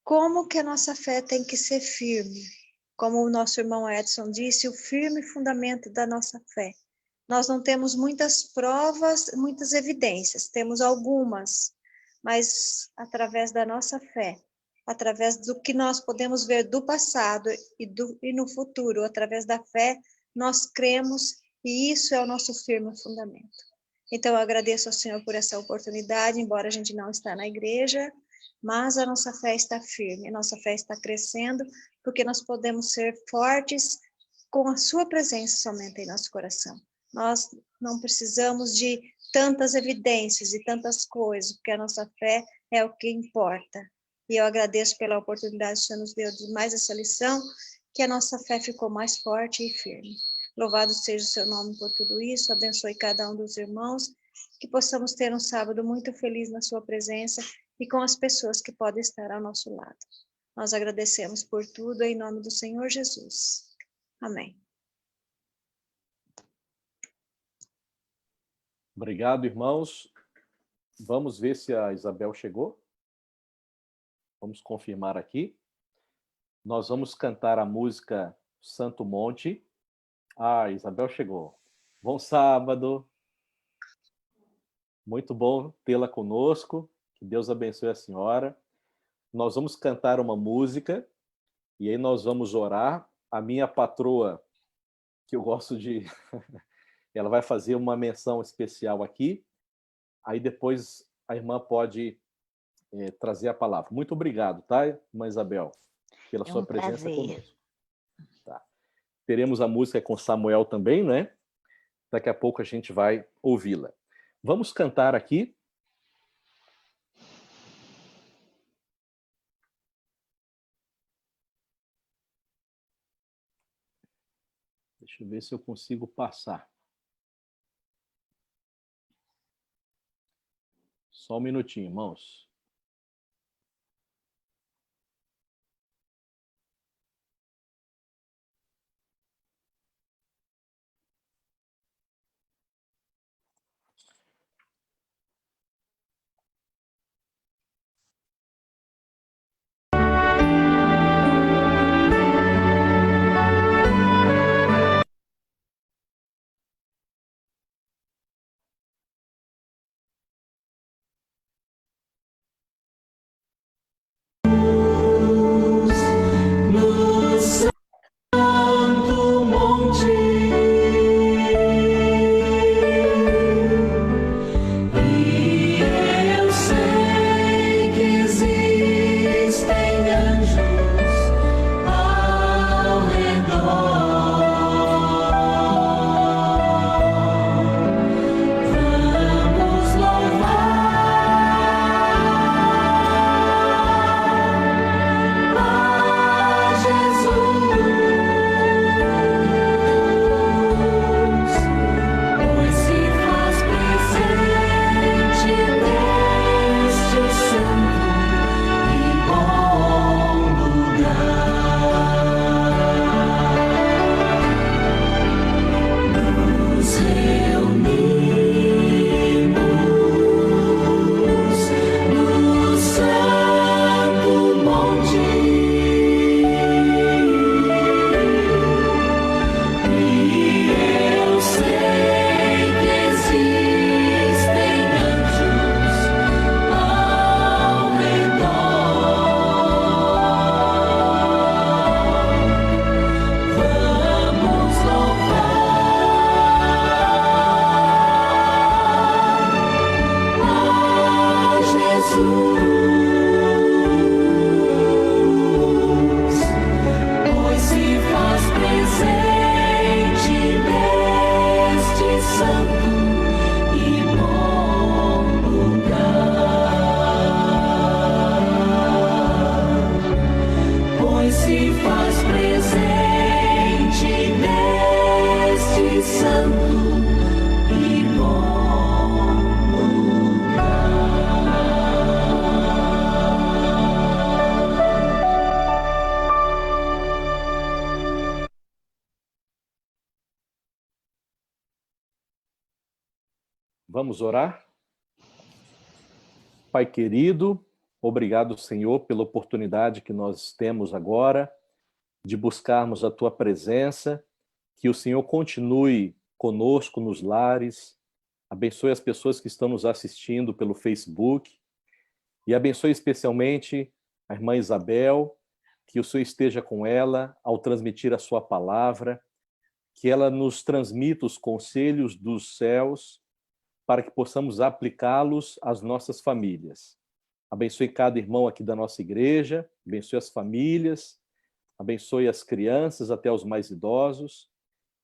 como que a nossa fé tem que ser firme. Como o nosso irmão Edson disse, o firme fundamento da nossa fé. Nós não temos muitas provas, muitas evidências, temos algumas, mas através da nossa fé, através do que nós podemos ver do passado e no futuro, através da fé, nós cremos e isso é o nosso firme fundamento. Então, eu agradeço ao Senhor por essa oportunidade, embora a gente não está na igreja, mas a nossa fé está firme, a nossa fé está crescendo, porque nós podemos ser fortes com a sua presença somente em nosso coração. Nós não precisamos de tantas evidências e tantas coisas, porque a nossa fé é o que importa. E eu agradeço pela oportunidade que o Senhor nos deu de mais essa lição, que a nossa fé ficou mais forte e firme. Louvado seja o seu nome por tudo isso, abençoe cada um dos irmãos, que possamos ter um sábado muito feliz na sua presença e com as pessoas que podem estar ao nosso lado. Nós agradecemos por tudo em nome do Senhor Jesus. Amém. Obrigado, irmãos. Vamos ver se a Isabel chegou. Vamos confirmar aqui. Nós vamos cantar a música Santo Monte. Ah, Isabel chegou. Bom sábado. Muito bom tê-la conosco. Que Deus abençoe a senhora. Nós vamos cantar uma música e aí nós vamos orar. A minha patroa, que eu gosto de... ela vai fazer uma menção especial aqui. Aí depois a irmã pode trazer a palavra. Muito obrigado, tá, irmã Isabel, pela sua presença conosco. Tá. Teremos a música com Samuel também, né? Daqui a pouco a gente vai ouvi-la. Vamos cantar aqui. Deixa eu ver se eu consigo passar. Só um minutinho, irmãos. Vamos orar? Pai querido, obrigado, Senhor, pela oportunidade que nós temos agora de buscarmos a Tua presença, que o Senhor continue conosco nos lares, abençoe as pessoas que estão nos assistindo pelo Facebook e abençoe especialmente a irmã Isabel, que o Senhor esteja com ela ao transmitir a Sua palavra, que ela nos transmita os conselhos dos céus para que possamos aplicá-los às nossas famílias. Abençoe cada irmão aqui da nossa igreja, abençoe as famílias, abençoe as crianças até os mais idosos,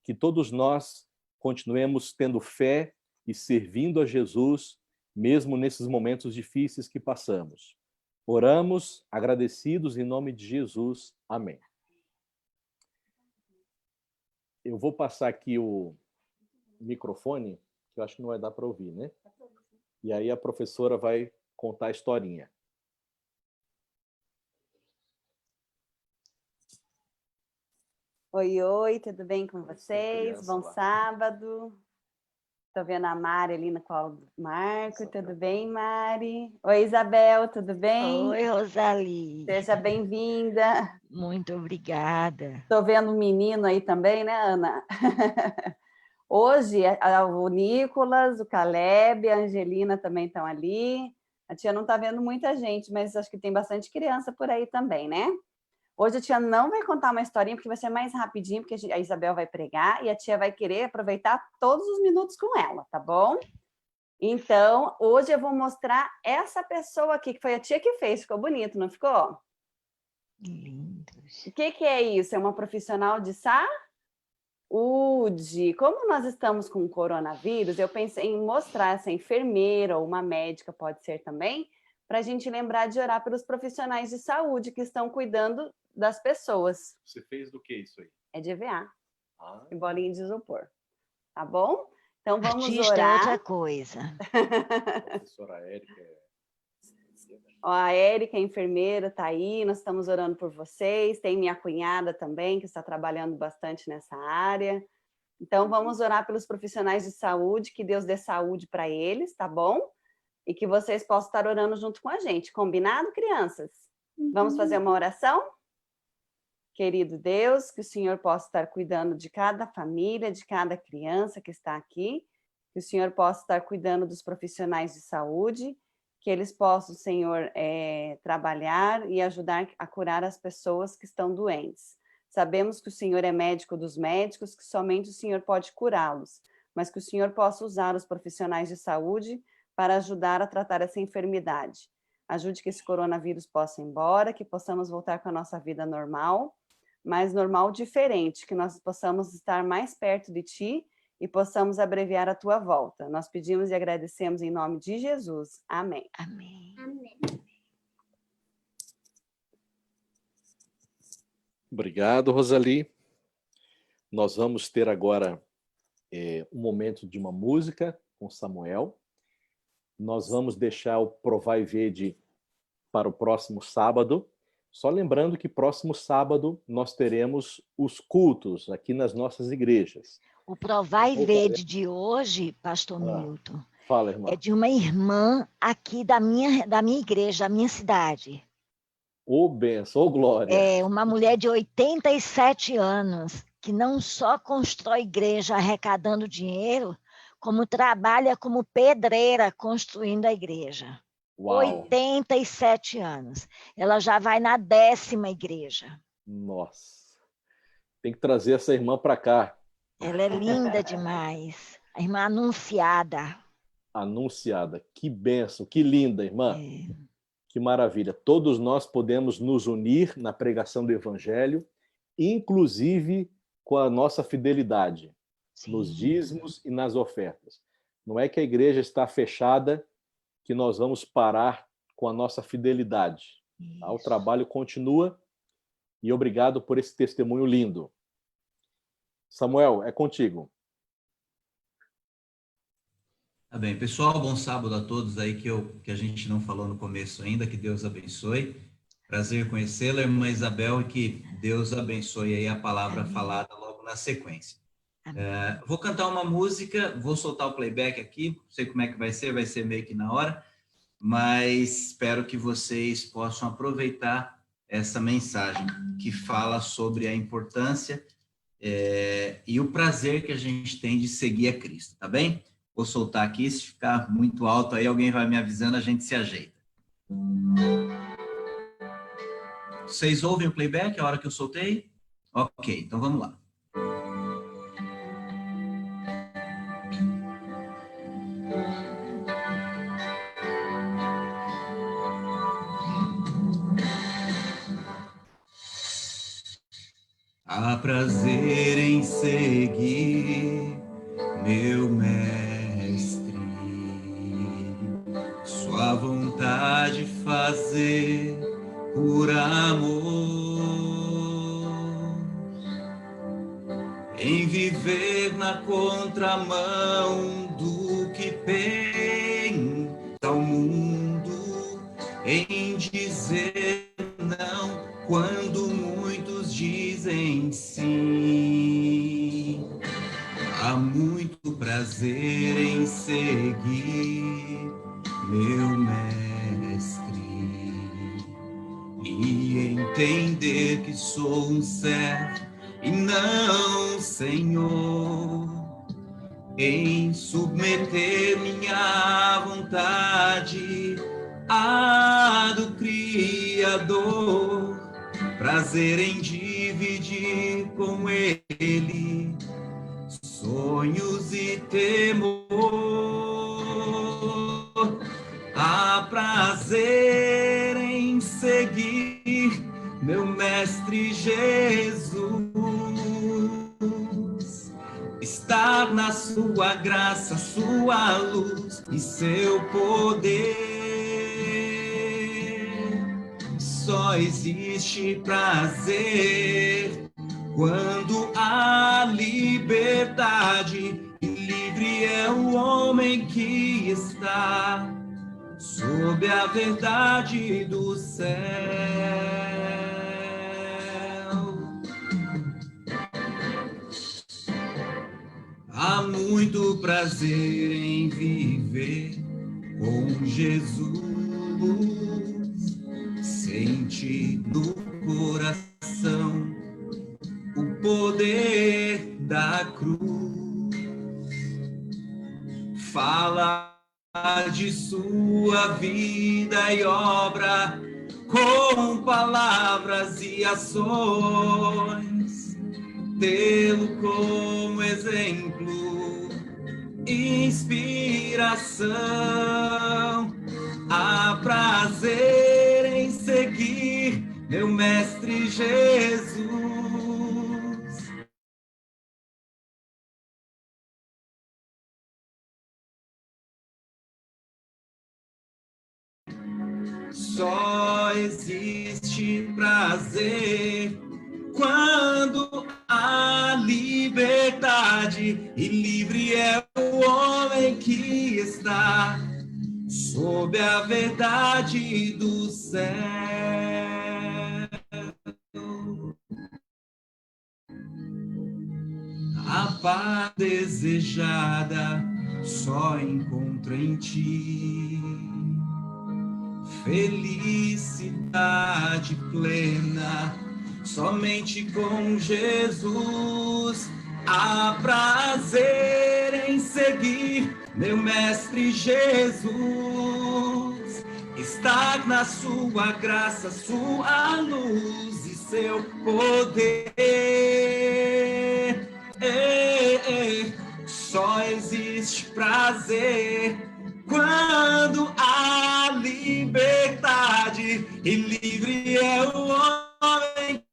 que todos nós continuemos tendo fé e servindo a Jesus, mesmo nesses momentos difíceis que passamos. Oramos, agradecidos em nome de Jesus. Amém. Eu vou passar aqui o microfone, que eu acho que não vai dar para ouvir, né? E aí a professora vai contar a historinha. Oi, oi, tudo bem com vocês? Bom sábado. Estou vendo a Mari ali no colo do Marco. Tudo bem, Mari? Oi, Isabel, tudo bem? Oi, Rosali. Seja bem-vinda. Muito obrigada. Estou vendo um menino aí também, né, Ana? Hoje, o Nicolas, o Caleb, a Angelina também estão ali. A tia não está vendo muita gente, mas acho que tem bastante criança por aí também, né? Hoje a tia não vai contar uma historinha, porque vai ser mais rapidinho, porque a Isabel vai pregar e a tia vai querer aproveitar todos os minutos com ela, tá bom? Então, hoje eu vou mostrar essa pessoa aqui, que foi a tia que fez. Ficou bonito, não ficou? Lindo. O que é isso? É uma profissional de saúde? Como nós estamos com o coronavírus, eu pensei em mostrar essa enfermeira ou uma médica, pode ser também, para a gente lembrar de orar pelos profissionais de saúde que estão cuidando das pessoas. Você fez do que isso aí? É de EVA. E bolinha de isopor. Tá bom? Então vamos Artista orar. é outra coisa. A professora Érica Ó, a Érica, a enfermeira, está aí, nós estamos orando por vocês. Tem minha cunhada também, que está trabalhando bastante nessa área. Então, vamos orar pelos profissionais de saúde, que Deus dê saúde para eles, tá bom? E que vocês possam estar orando junto com a gente. Combinado, crianças? Vamos fazer uma oração? Querido Deus, que o Senhor possa estar cuidando de cada família, de cada criança que está aqui, que o Senhor possa estar cuidando dos profissionais de saúde, que eles possam, Senhor, trabalhar e ajudar a curar as pessoas que estão doentes. Sabemos que o Senhor é médico dos médicos, que somente o Senhor pode curá-los, mas que o Senhor possa usar os profissionais de saúde para ajudar a tratar essa enfermidade. Ajude que esse coronavírus possa ir embora, que possamos voltar com a nossa vida normal, mas normal diferente, que nós possamos estar mais perto de Ti e possamos abreviar a Tua volta. Nós pedimos e agradecemos em nome de Jesus. Amém. Amém. Amém. Obrigado, Rosali. Nós vamos ter agora um momento de uma música com Samuel. Nós vamos deixar o Provai Vede para o próximo sábado. Só lembrando que próximo sábado nós teremos os cultos aqui nas nossas igrejas. O Provai Vede de hoje, pastor Milton, fala, irmã. É de uma irmã aqui da minha igreja, da minha cidade. Ô, benção, ô, glória. É uma mulher de 87 anos, que não só constrói igreja arrecadando dinheiro, como trabalha como pedreira construindo a igreja. Uau. 87 anos. Ela já vai na 10ª igreja. Nossa. Tem que trazer essa irmã para cá. Ela é linda demais. A irmã Anunciada. Anunciada. Que bênção, que linda, irmã. Que maravilha. Todos nós podemos nos unir na pregação do Evangelho, inclusive com a nossa fidelidade. Sim. Nos dízimos e nas ofertas. Não é que a igreja está fechada que nós vamos parar com a nossa fidelidade. Tá? O trabalho continua e obrigado por esse testemunho lindo. Samuel, é contigo. Tá bem, pessoal, bom sábado a todos aí que a gente não falou no começo ainda, que Deus abençoe. Prazer conhecê-la, irmã Isabel, e que Deus abençoe aí a palavra falada logo na sequência. Vou cantar uma música, vou soltar o playback aqui, não sei como é que vai ser meio que na hora, mas espero que vocês possam aproveitar essa mensagem que fala sobre a importância e o prazer que a gente tem de seguir a Cristo, tá bem? Vou soltar aqui, se ficar muito alto aí alguém vai me avisando, a gente se ajeita. Vocês ouvem o playback a hora que eu soltei? Ok, então vamos lá. Há prazer em seguir meu mestre, sua vontade fazer por amor, em viver na contramão do que pensa o mundo, em dizer não quando muitos dizem sim. Há muito prazer em seguir meu mestre e entender que sou um servo e não senhor, em submeter minha vontade à do Criador, prazer em dividir com Ele sonhos e temor. Há prazer em seguir meu mestre Jesus, estar na sua graça, sua luz e seu poder. Só existe prazer quando há liberdade, e livre é o homem que está sob a verdade do céu. Há muito prazer em viver com Jesus, sente no coração o poder da cruz, fala de sua vida e obra com palavras e ações, tê-lo como exemplo, inspiração. Há prazer em seguir meu mestre Jesus, só existe prazer quando há liberdade, e livre é o homem que está sob a verdade do céu. A paz desejada só encontro em ti, felicidade plena somente com Jesus. Há prazer em seguir meu mestre Jesus, estar na sua graça, sua luz e seu poder. Só existe prazer quando há liberdade, e livre é o homem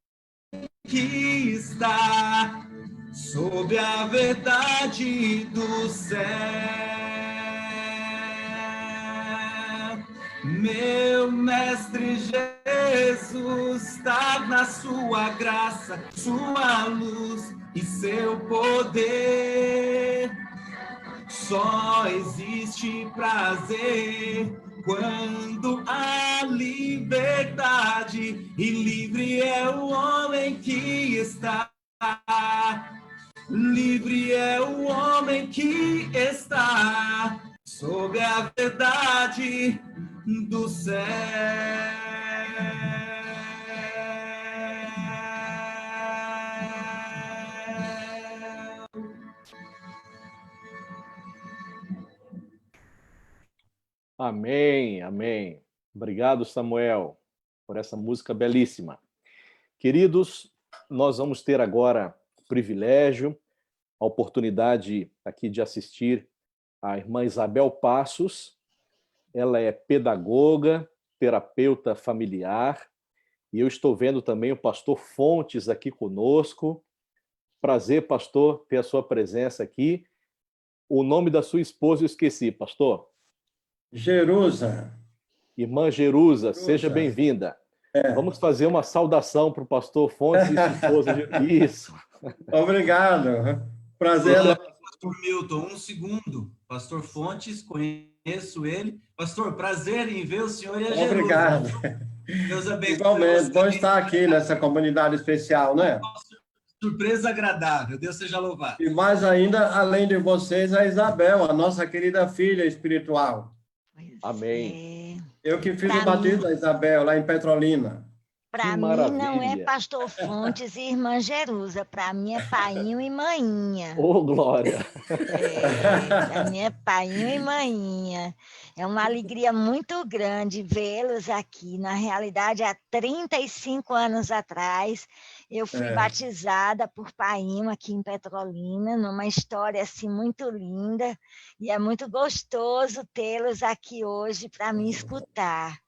que está sob a verdade do céu. Meu mestre Jesus está na sua graça, sua luz e seu poder. Só existe prazer quando há liberdade, e livre é o homem que está. Livre é o homem que está sob a verdade do céu. Amém, amém. Obrigado, Samuel, por essa música belíssima. Queridos, nós vamos ter agora o privilégio, a oportunidade aqui de assistir a irmã Isabel Passos. Ela é pedagoga, terapeuta familiar, e eu estou vendo também o pastor Fontes aqui conosco. Prazer, pastor, ter a sua presença aqui. O nome da sua esposa eu esqueci, pastor. Jerusa. Irmã Jerusa, seja bem-vinda. Vamos fazer uma saudação para o pastor Fontes e sua esposa. Isso. Obrigado. Prazer. Pastor Milton, um segundo. Pastor Fontes, conheço ele. Pastor, prazer em ver o senhor e a Jerusa. Obrigado. Deus abençoe. Igualmente, bom estar aqui nessa comunidade especial, né? Surpresa agradável. Deus seja louvado. E mais ainda, além de vocês, a Isabel, a nossa querida filha espiritual. Amém. Eu que fiz Pra o batismo mim- da Isabel, lá em Petrolina. Para mim não é pastor Fontes e irmã Jerusa, para mim é painho e maninha. Ô, glória! Para mim é painho e maninha. É uma alegria muito grande vê-los aqui. Na realidade, há 35 anos atrás, eu fui batizada por painho aqui em Petrolina, numa história assim muito linda, e é muito gostoso tê-los aqui hoje para me escutar.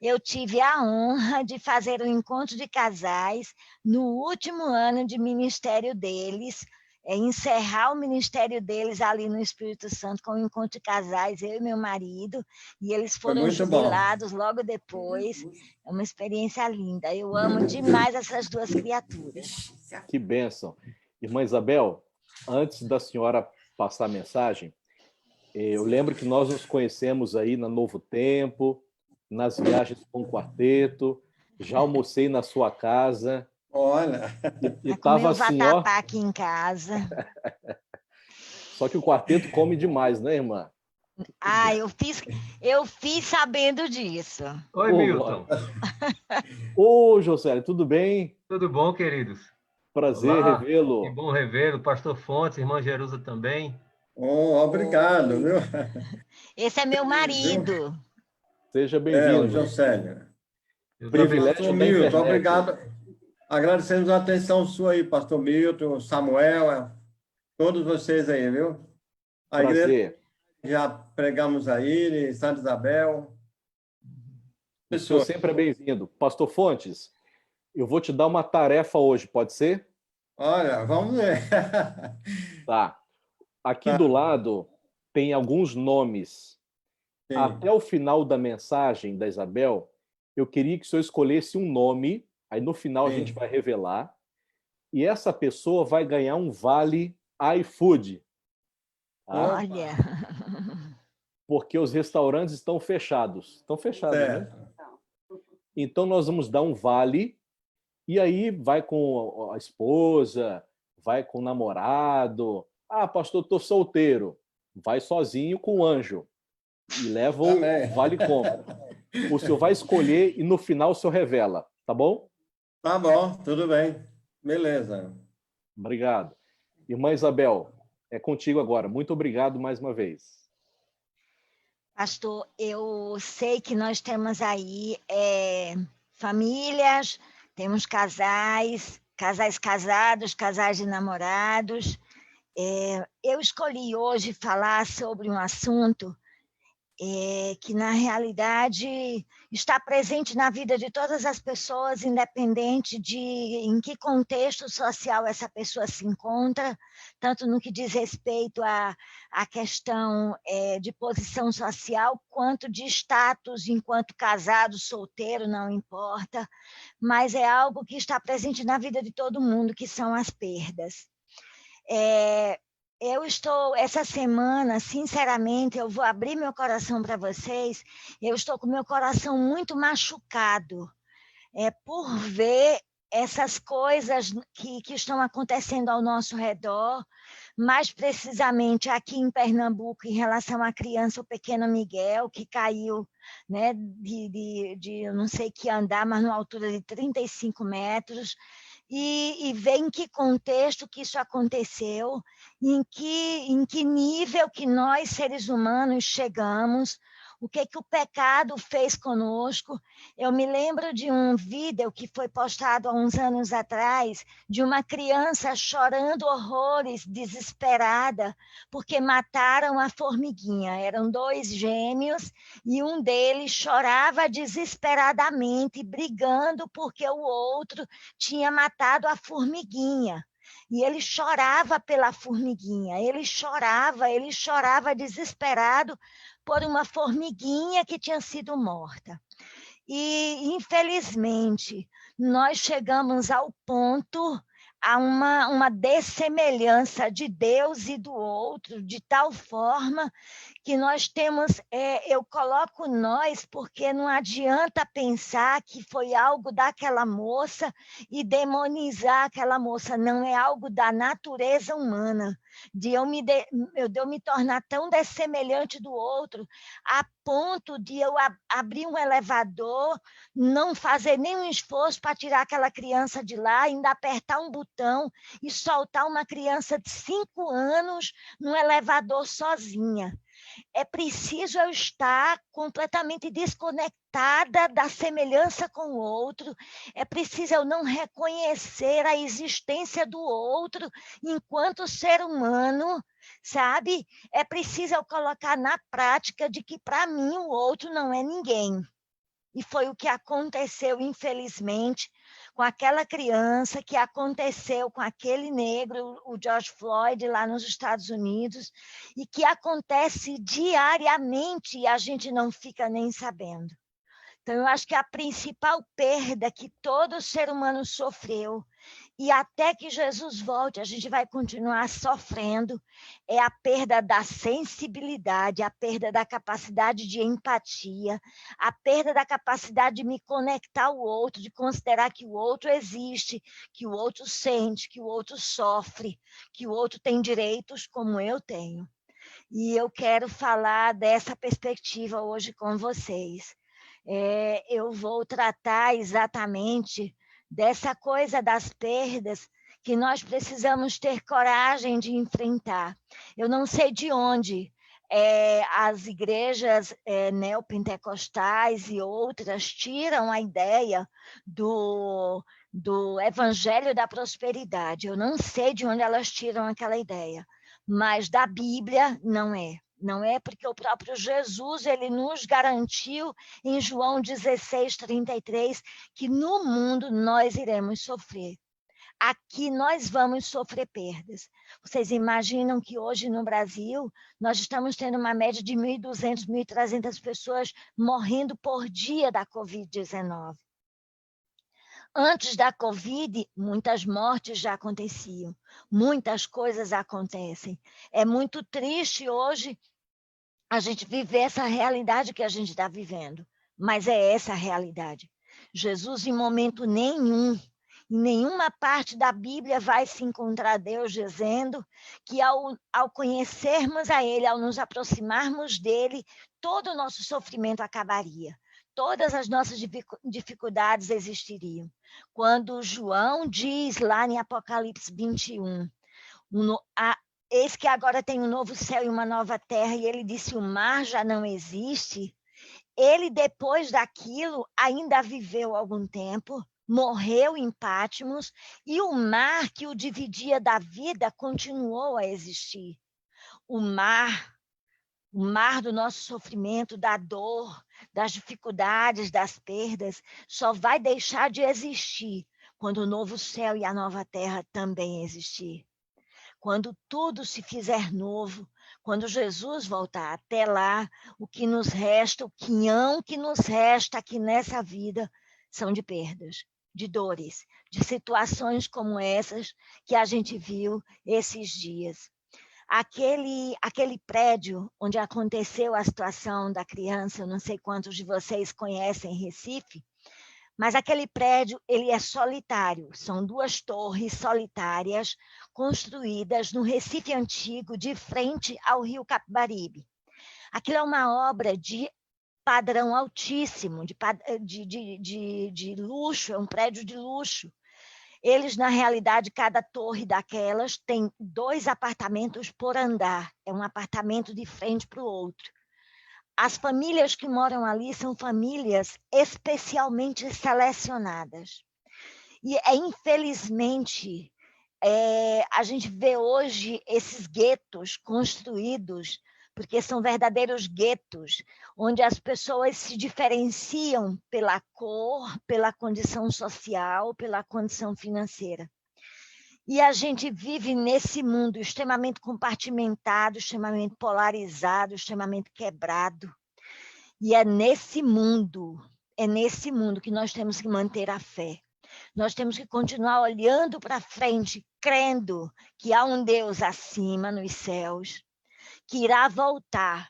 Eu tive a honra de fazer um encontro de casais no último ano de ministério deles, encerrar o ministério deles ali no Espírito Santo com um encontro de casais, eu e meu marido, e eles foram jubilados logo depois. É uma experiência linda. Eu amo demais essas duas criaturas. Que bênção. Irmã Isabel, antes da senhora passar a mensagem, eu lembro que nós nos conhecemos aí na Novo Tempo, nas viagens com o quarteto, já almocei na sua casa. Olha! E estava assim, ó... aqui em casa. Só que o quarteto come demais, né, irmã? Ah, eu fiz sabendo disso. Oi, Milton. Ô, José, tudo bem? Tudo bom, queridos? Prazer revê-lo. Que bom revê-lo. Pastor Fontes, irmã Jerusa também. Oh, obrigado, viu? Esse é meu marido. Seja bem-vindo. José. Privilégio Pastor da Milton, internet. obrigado. Agradecemos a atenção sua aí, Pastor Milton, Samuel, todos vocês aí, viu? A Prazer. igreja já pregamos aí, em Santa Isabel. O senhor sempre é bem-vindo. Pastor Fontes, eu vou te dar uma tarefa hoje, pode ser? Olha, vamos ver. Tá. Aqui do lado tem alguns nomes. Sim. Até o final da mensagem da Isabel, eu queria que o senhor escolhesse um nome, aí no final a gente vai revelar, e essa pessoa vai ganhar um vale iFood. Tá? Olha! Porque os restaurantes estão fechados. Estão fechados, né? Então nós vamos dar um vale, e aí vai com a esposa, vai com o namorado. Ah, pastor, estou solteiro. Vai sozinho com o anjo. E leva o vale compra. O senhor vai escolher e no final o senhor revela, tá bom? Tá bom, tudo bem. Beleza. Obrigado. Irmã Isabel, é contigo agora. Muito obrigado mais uma vez. Pastor, eu sei que nós temos aí famílias, temos casais casados, casais de namorados. Eu escolhi hoje falar sobre um assunto que, na realidade, está presente na vida de todas as pessoas, independente de em que contexto social essa pessoa se encontra, tanto no que diz respeito à questão de posição social, quanto de status enquanto casado, solteiro, não importa, mas é algo que está presente na vida de todo mundo, que são as perdas. Eu estou, essa semana, sinceramente, eu vou abrir meu coração para vocês, eu estou com meu coração muito machucado por ver essas coisas que estão acontecendo ao nosso redor, mais precisamente aqui em Pernambuco, em relação à criança, o pequeno Miguel, que caiu, né, de eu não sei que andar, mas numa altura de 35 metros, e ver em que contexto que isso aconteceu, em que nível que nós, seres humanos, chegamos, o que o pecado fez conosco. Eu me lembro de um vídeo que foi postado há uns anos atrás, de uma criança chorando horrores, desesperada, porque mataram a formiguinha. Eram 2 gêmeos, e um deles chorava desesperadamente, brigando porque o outro tinha matado a formiguinha. E ele chorava pela formiguinha, ele chorava desesperado por uma formiguinha que tinha sido morta. E, infelizmente, nós chegamos ao ponto, a uma dessemelhança de Deus e do outro, de tal forma que nós temos, eu coloco nós, porque não adianta pensar que foi algo daquela moça e demonizar aquela moça, não é algo da natureza humana, de eu me tornar tão dessemelhante do outro, a ponto de eu abrir um elevador, não fazer nenhum esforço para tirar aquela criança de lá, ainda apertar um botão e soltar uma criança de 5 anos no elevador sozinha. É preciso eu estar completamente desconectada da semelhança com o outro, é preciso eu não reconhecer a existência do outro enquanto ser humano, sabe? É preciso eu colocar na prática de que, para mim, o outro não é ninguém. E foi o que aconteceu, infelizmente, com aquela criança, que aconteceu com aquele negro, o George Floyd, lá nos Estados Unidos, e que acontece diariamente e a gente não fica nem sabendo. Então, eu acho que a principal perda que todo ser humano sofreu, e até que Jesus volte, a gente vai continuar sofrendo, é a perda da sensibilidade, a perda da capacidade de empatia, a perda da capacidade de me conectar ao outro, de considerar que o outro existe, que o outro sente, que o outro sofre, que o outro tem direitos como eu tenho. E eu quero falar dessa perspectiva hoje com vocês. Eu vou tratar exatamente dessa coisa das perdas que nós precisamos ter coragem de enfrentar. Eu não sei de onde as igrejas neopentecostais e outras tiram a ideia do evangelho da prosperidade. Eu não sei de onde elas tiram aquela ideia, mas da Bíblia não é. Não é, porque o próprio Jesus, ele nos garantiu em João 16:33, que no mundo nós iremos sofrer. Aqui nós vamos sofrer perdas. Vocês imaginam que hoje no Brasil nós estamos tendo uma média de 1.200, 1.300 pessoas morrendo por dia da Covid-19. Antes da Covid, muitas mortes já aconteciam, muitas coisas acontecem. É muito triste hoje a gente viver essa realidade que a gente está vivendo, mas é essa a realidade. Jesus, em momento nenhum, em nenhuma parte da Bíblia vai se encontrar Deus dizendo que ao conhecermos a Ele, ao nos aproximarmos dEle, todo o nosso sofrimento acabaria. Todas as nossas dificuldades existiriam. Quando João diz lá em Apocalipse 21, eis que agora tem um novo céu e uma nova terra, e ele disse, o mar já não existe. Ele, depois daquilo, ainda viveu algum tempo, morreu em Patmos, e o mar que o dividia da vida continuou a existir. O mar do nosso sofrimento, da dor, das dificuldades, das perdas, só vai deixar de existir quando o novo céu e a nova terra também existir. Quando tudo se fizer novo, quando Jesus voltar, até lá, o que nos resta, o quinhão que nos resta aqui nessa vida, são de perdas, de dores, de situações como essas que a gente viu esses dias. Aquele prédio onde aconteceu a situação da criança, eu não sei quantos de vocês conhecem Recife, mas aquele prédio, ele é solitário, são 2 torres solitárias construídas no Recife Antigo, de frente ao Rio Capibaribe. Aquilo é uma obra de padrão altíssimo, de luxo, é um prédio de luxo. Eles, na realidade, cada torre daquelas tem 2 apartamentos por andar, é um apartamento de frente para o outro. As famílias que moram ali são famílias especialmente selecionadas. E, infelizmente, a gente vê hoje esses guetos construídos, porque são verdadeiros guetos, onde as pessoas se diferenciam pela cor, pela condição social, pela condição financeira. E a gente vive nesse mundo extremamente compartimentado, extremamente polarizado, extremamente quebrado. E é nesse mundo que nós temos que manter a fé. Nós temos que continuar olhando para frente, crendo que há um Deus acima nos céus, que irá voltar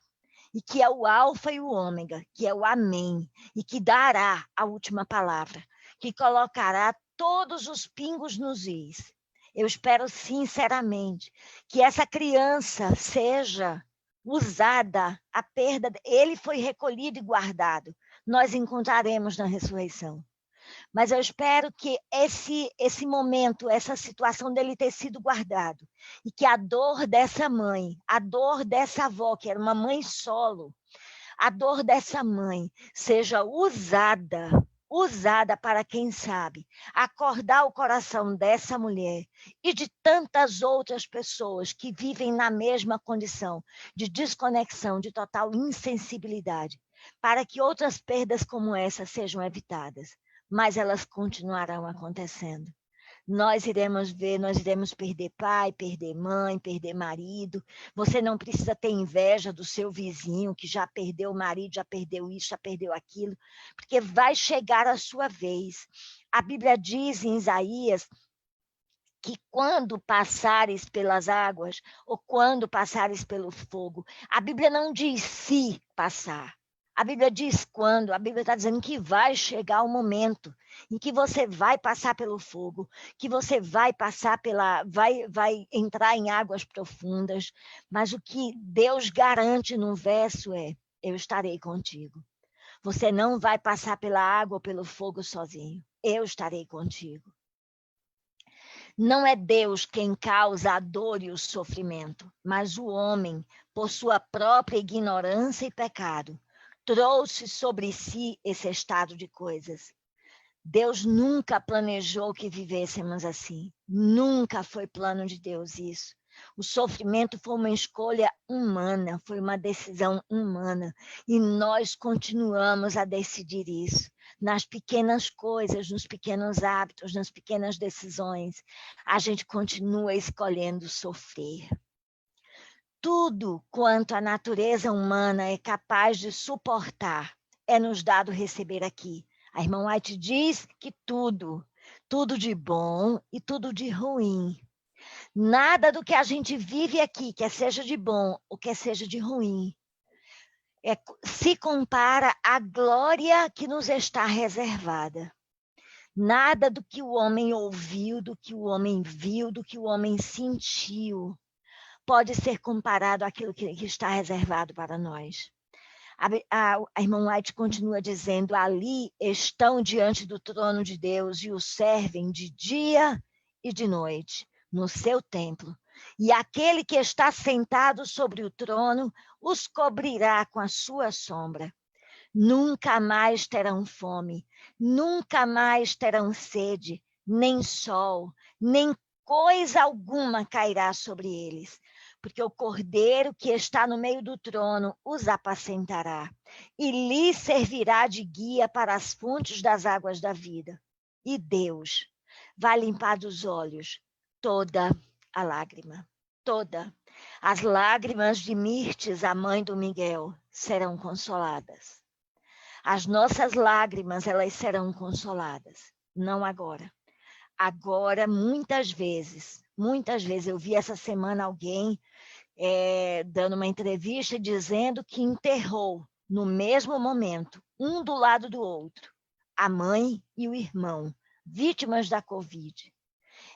e que é o alfa e o ômega, que é o amém, e que dará a última palavra, que colocará todos os pingos nos is. Eu espero sinceramente que essa criança seja usada, a perda, ele foi recolhido e guardado, nós encontraremos na ressurreição. Mas eu espero que esse momento, essa situação dele ter sido guardado, e que a dor dessa mãe, a dor dessa avó, que era uma mãe solo, a dor dessa mãe seja usada para, quem sabe, acordar o coração dessa mulher e de tantas outras pessoas que vivem na mesma condição de desconexão, de total insensibilidade, para que outras perdas como essa sejam evitadas. Mas elas continuarão acontecendo. Nós iremos ver, nós iremos perder pai, perder mãe, perder marido. Você não precisa ter inveja do seu vizinho, que já perdeu o marido, já perdeu isso, já perdeu aquilo, porque vai chegar a sua vez. A Bíblia diz em Isaías que quando passares pelas águas, ou quando passares pelo fogo, a Bíblia não diz se passar. A Bíblia diz quando, a Bíblia está dizendo que vai chegar o momento em que você vai passar pelo fogo, que você vai passar vai entrar em águas profundas, mas o que Deus garante no verso é: eu estarei contigo. Você não vai passar pela água ou pelo fogo sozinho, eu estarei contigo. Não é Deus quem causa a dor e o sofrimento, mas o homem, por sua própria ignorância e pecado, trouxe sobre si esse estado de coisas. Deus nunca planejou que vivêssemos assim. Nunca foi plano de Deus isso. O sofrimento foi uma escolha humana, foi uma decisão humana. E nós continuamos a decidir isso. Nas pequenas coisas, nos pequenos hábitos, nas pequenas decisões, a gente continua escolhendo sofrer. Tudo quanto a natureza humana é capaz de suportar é nos dado receber aqui. A irmã White diz que tudo de bom e tudo de ruim. Nada do que a gente vive aqui, quer seja de bom ou quer seja de ruim, se compara à glória que nos está reservada. Nada do que o homem ouviu, do que o homem viu, do que o homem sentiu, pode ser comparado àquilo que está reservado para nós. A irmã White continua dizendo: ali estão diante do trono de Deus e o servem de dia e de noite, no seu templo. E aquele que está sentado sobre o trono os cobrirá com a sua sombra. Nunca mais terão fome, nunca mais terão sede, nem sol, nem coisa alguma cairá sobre eles, porque o cordeiro que está no meio do trono os apacentará, e lhes servirá de guia para as fontes das águas da vida. E Deus vai limpar dos olhos toda a lágrima, toda. As lágrimas de Mirtes, a mãe do Miguel, serão consoladas. As nossas lágrimas, elas serão consoladas, não agora. Agora, muitas vezes, eu vi essa semana alguém dando uma entrevista dizendo que enterrou no mesmo momento, um do lado do outro, a mãe e o irmão, vítimas da Covid.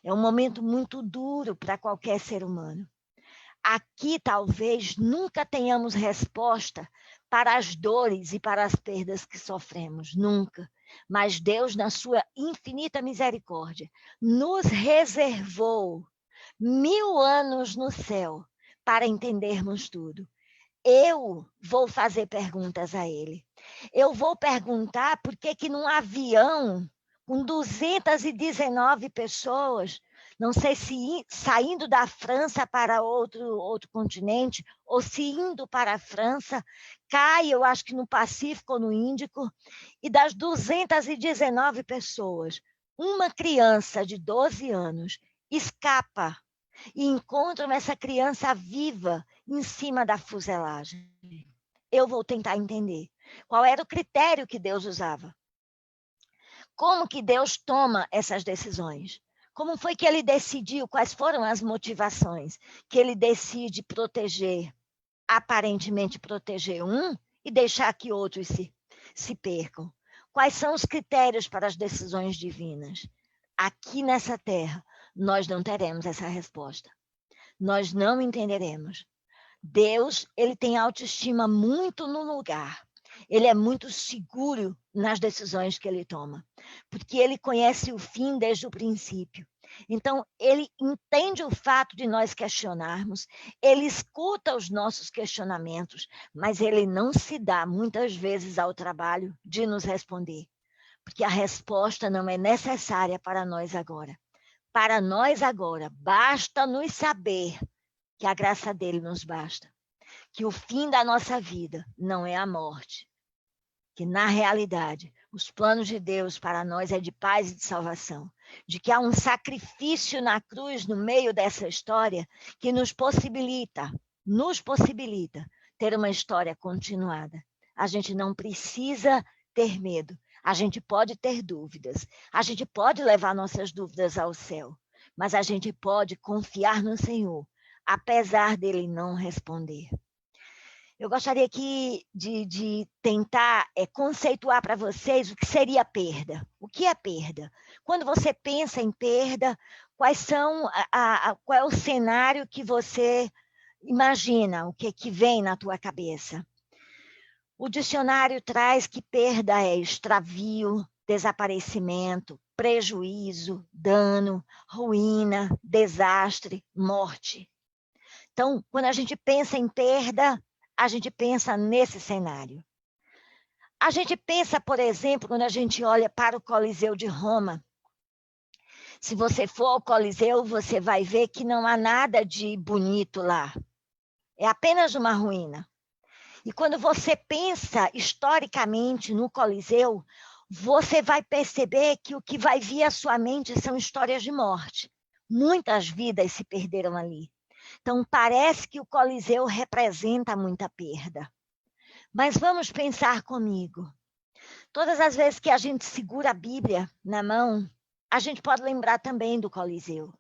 É um momento muito duro para qualquer ser humano. Aqui, talvez, nunca tenhamos resposta para as dores e para as perdas que sofremos, nunca. Mas Deus, na sua infinita misericórdia, nos reservou 1000 anos no céu para entendermos tudo. Eu vou fazer perguntas a ele. Eu vou perguntar por que num avião com 219 pessoas, não sei se saindo da França para outro continente, ou se indo para a França, cai, eu acho que no Pacífico ou no Índico, e das 219 pessoas, uma criança de 12 anos escapa e encontram essa criança viva em cima da fuselagem. Eu vou tentar entender qual era o critério que Deus usava. Como que Deus toma essas decisões? Como foi que ele decidiu? Quais foram as motivações que ele decide proteger aparentemente proteger um e deixar que outros se percam? Quais são os critérios para as decisões divinas? Aqui nessa terra, nós não teremos essa resposta. Nós não entenderemos. Deus, ele tem autoestima muito no lugar. Ele é muito seguro nas decisões que ele toma, porque ele conhece o fim desde o princípio. Então, ele entende o fato de nós questionarmos, ele escuta os nossos questionamentos, mas ele não se dá muitas vezes ao trabalho de nos responder, porque a resposta não é necessária para nós agora. Para nós agora, basta nos saber que a graça dele nos basta, que o fim da nossa vida não é a morte, que na realidade os planos de Deus para nós é de paz e de salvação, de que há um sacrifício na cruz no meio dessa história que nos possibilita ter uma história continuada. A gente não precisa ter medo, a gente pode ter dúvidas, a gente pode levar nossas dúvidas ao céu, mas a gente pode confiar no Senhor, apesar dele não responder. Eu gostaria aqui de tentar conceituar para vocês o que seria perda. O que é perda? Quando você pensa em perda, qual é o cenário que você imagina, o que vem na tua cabeça? O dicionário traz que perda é extravio, desaparecimento, prejuízo, dano, ruína, desastre, morte. Então, quando a gente pensa em perda, a gente pensa nesse cenário. A gente pensa, por exemplo, quando a gente olha para o Coliseu de Roma. Se você for ao Coliseu, você vai ver que não há nada de bonito lá. É apenas uma ruína. E quando você pensa historicamente no Coliseu, você vai perceber que o que vai vir à sua mente são histórias de morte. Muitas vidas se perderam ali. Então, parece que o Coliseu representa muita perda. Mas vamos pensar comigo. Todas as vezes que a gente segura a Bíblia na mão, a gente pode lembrar também do Coliseu.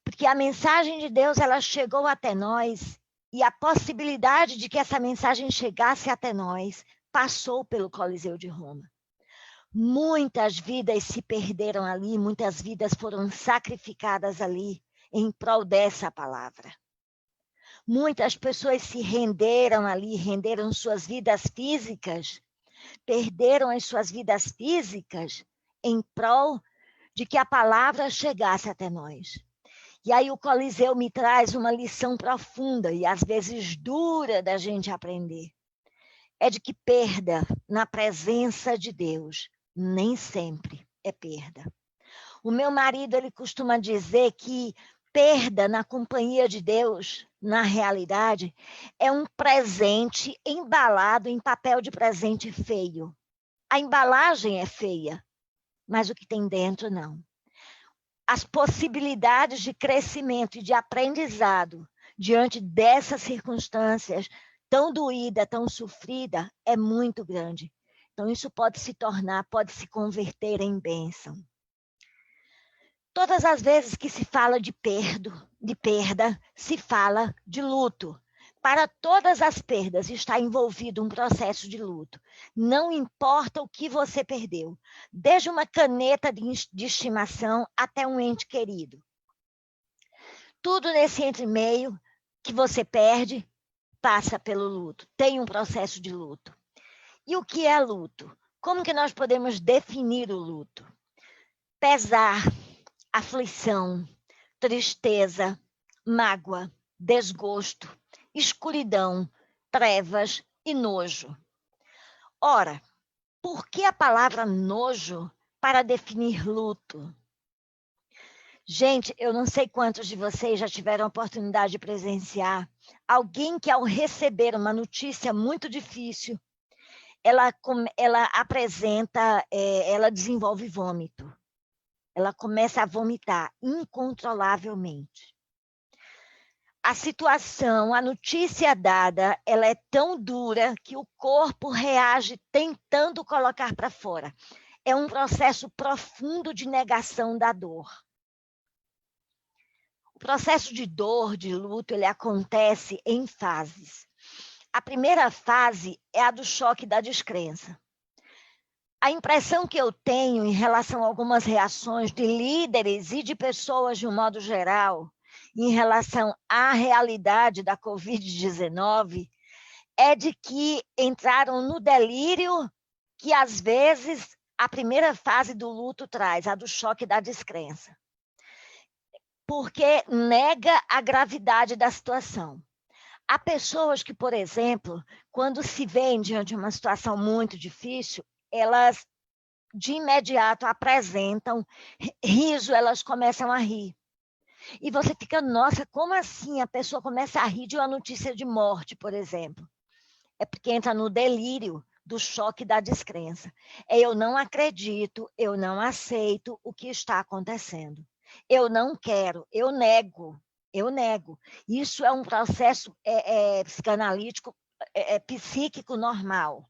Porque a mensagem de Deus, ela chegou até nós, e a possibilidade de que essa mensagem chegasse até nós passou pelo Coliseu de Roma. Muitas vidas se perderam ali, muitas vidas foram sacrificadas ali, em prol dessa palavra. Muitas pessoas se renderam ali, renderam suas vidas físicas, perderam as suas vidas físicas em prol de que a palavra chegasse até nós. E aí o Coliseu me traz uma lição profunda e às vezes dura da gente aprender. É de que perda na presença de Deus nem sempre é perda. O meu marido, ele costuma dizer que perda na companhia de Deus, na realidade, é um presente embalado em papel de presente feio. A embalagem é feia, mas o que tem dentro não. As possibilidades de crescimento e de aprendizado diante dessas circunstâncias tão doída, tão sofrida, é muito grande. Então, isso pode se converter em bênção. Todas as vezes que se fala de perda, se fala de luto. Para todas as perdas está envolvido um processo de luto. Não importa o que você perdeu, desde uma caneta de estimação até um ente querido. Tudo nesse entremeio que você perde passa pelo luto, tem um processo de luto. E o que é luto? Como que nós podemos definir o luto? Pesar, aflição, tristeza, mágoa, desgosto, escuridão, trevas e nojo. Ora, por que a palavra nojo para definir luto? Gente, eu não sei quantos de vocês já tiveram a oportunidade de presenciar alguém que, ao receber uma notícia muito difícil, ela desenvolve vômito. Ela começa a vomitar incontrolavelmente. A situação, a notícia dada, ela é tão dura que o corpo reage tentando colocar para fora. É um processo profundo de negação da dor. O processo de dor, de luto, ele acontece em fases. A primeira fase é a do choque da descrença. A impressão que eu tenho em relação a algumas reações de líderes e de pessoas de um modo geral, em relação à realidade da Covid-19, é de que entraram no delírio que, às vezes, a primeira fase do luto traz, a do choque da descrença. Porque nega a gravidade da situação. Há pessoas que, por exemplo, quando se veem diante de uma situação muito difícil, elas de imediato apresentam riso, elas começam a rir. E você fica, nossa, como assim? A pessoa começa a rir de uma notícia de morte, por exemplo. É porque entra no delírio do choque da descrença. Eu não acredito, eu não aceito o que está acontecendo. Eu não quero, eu nego. Isso é um processo psicanalítico, psíquico normal,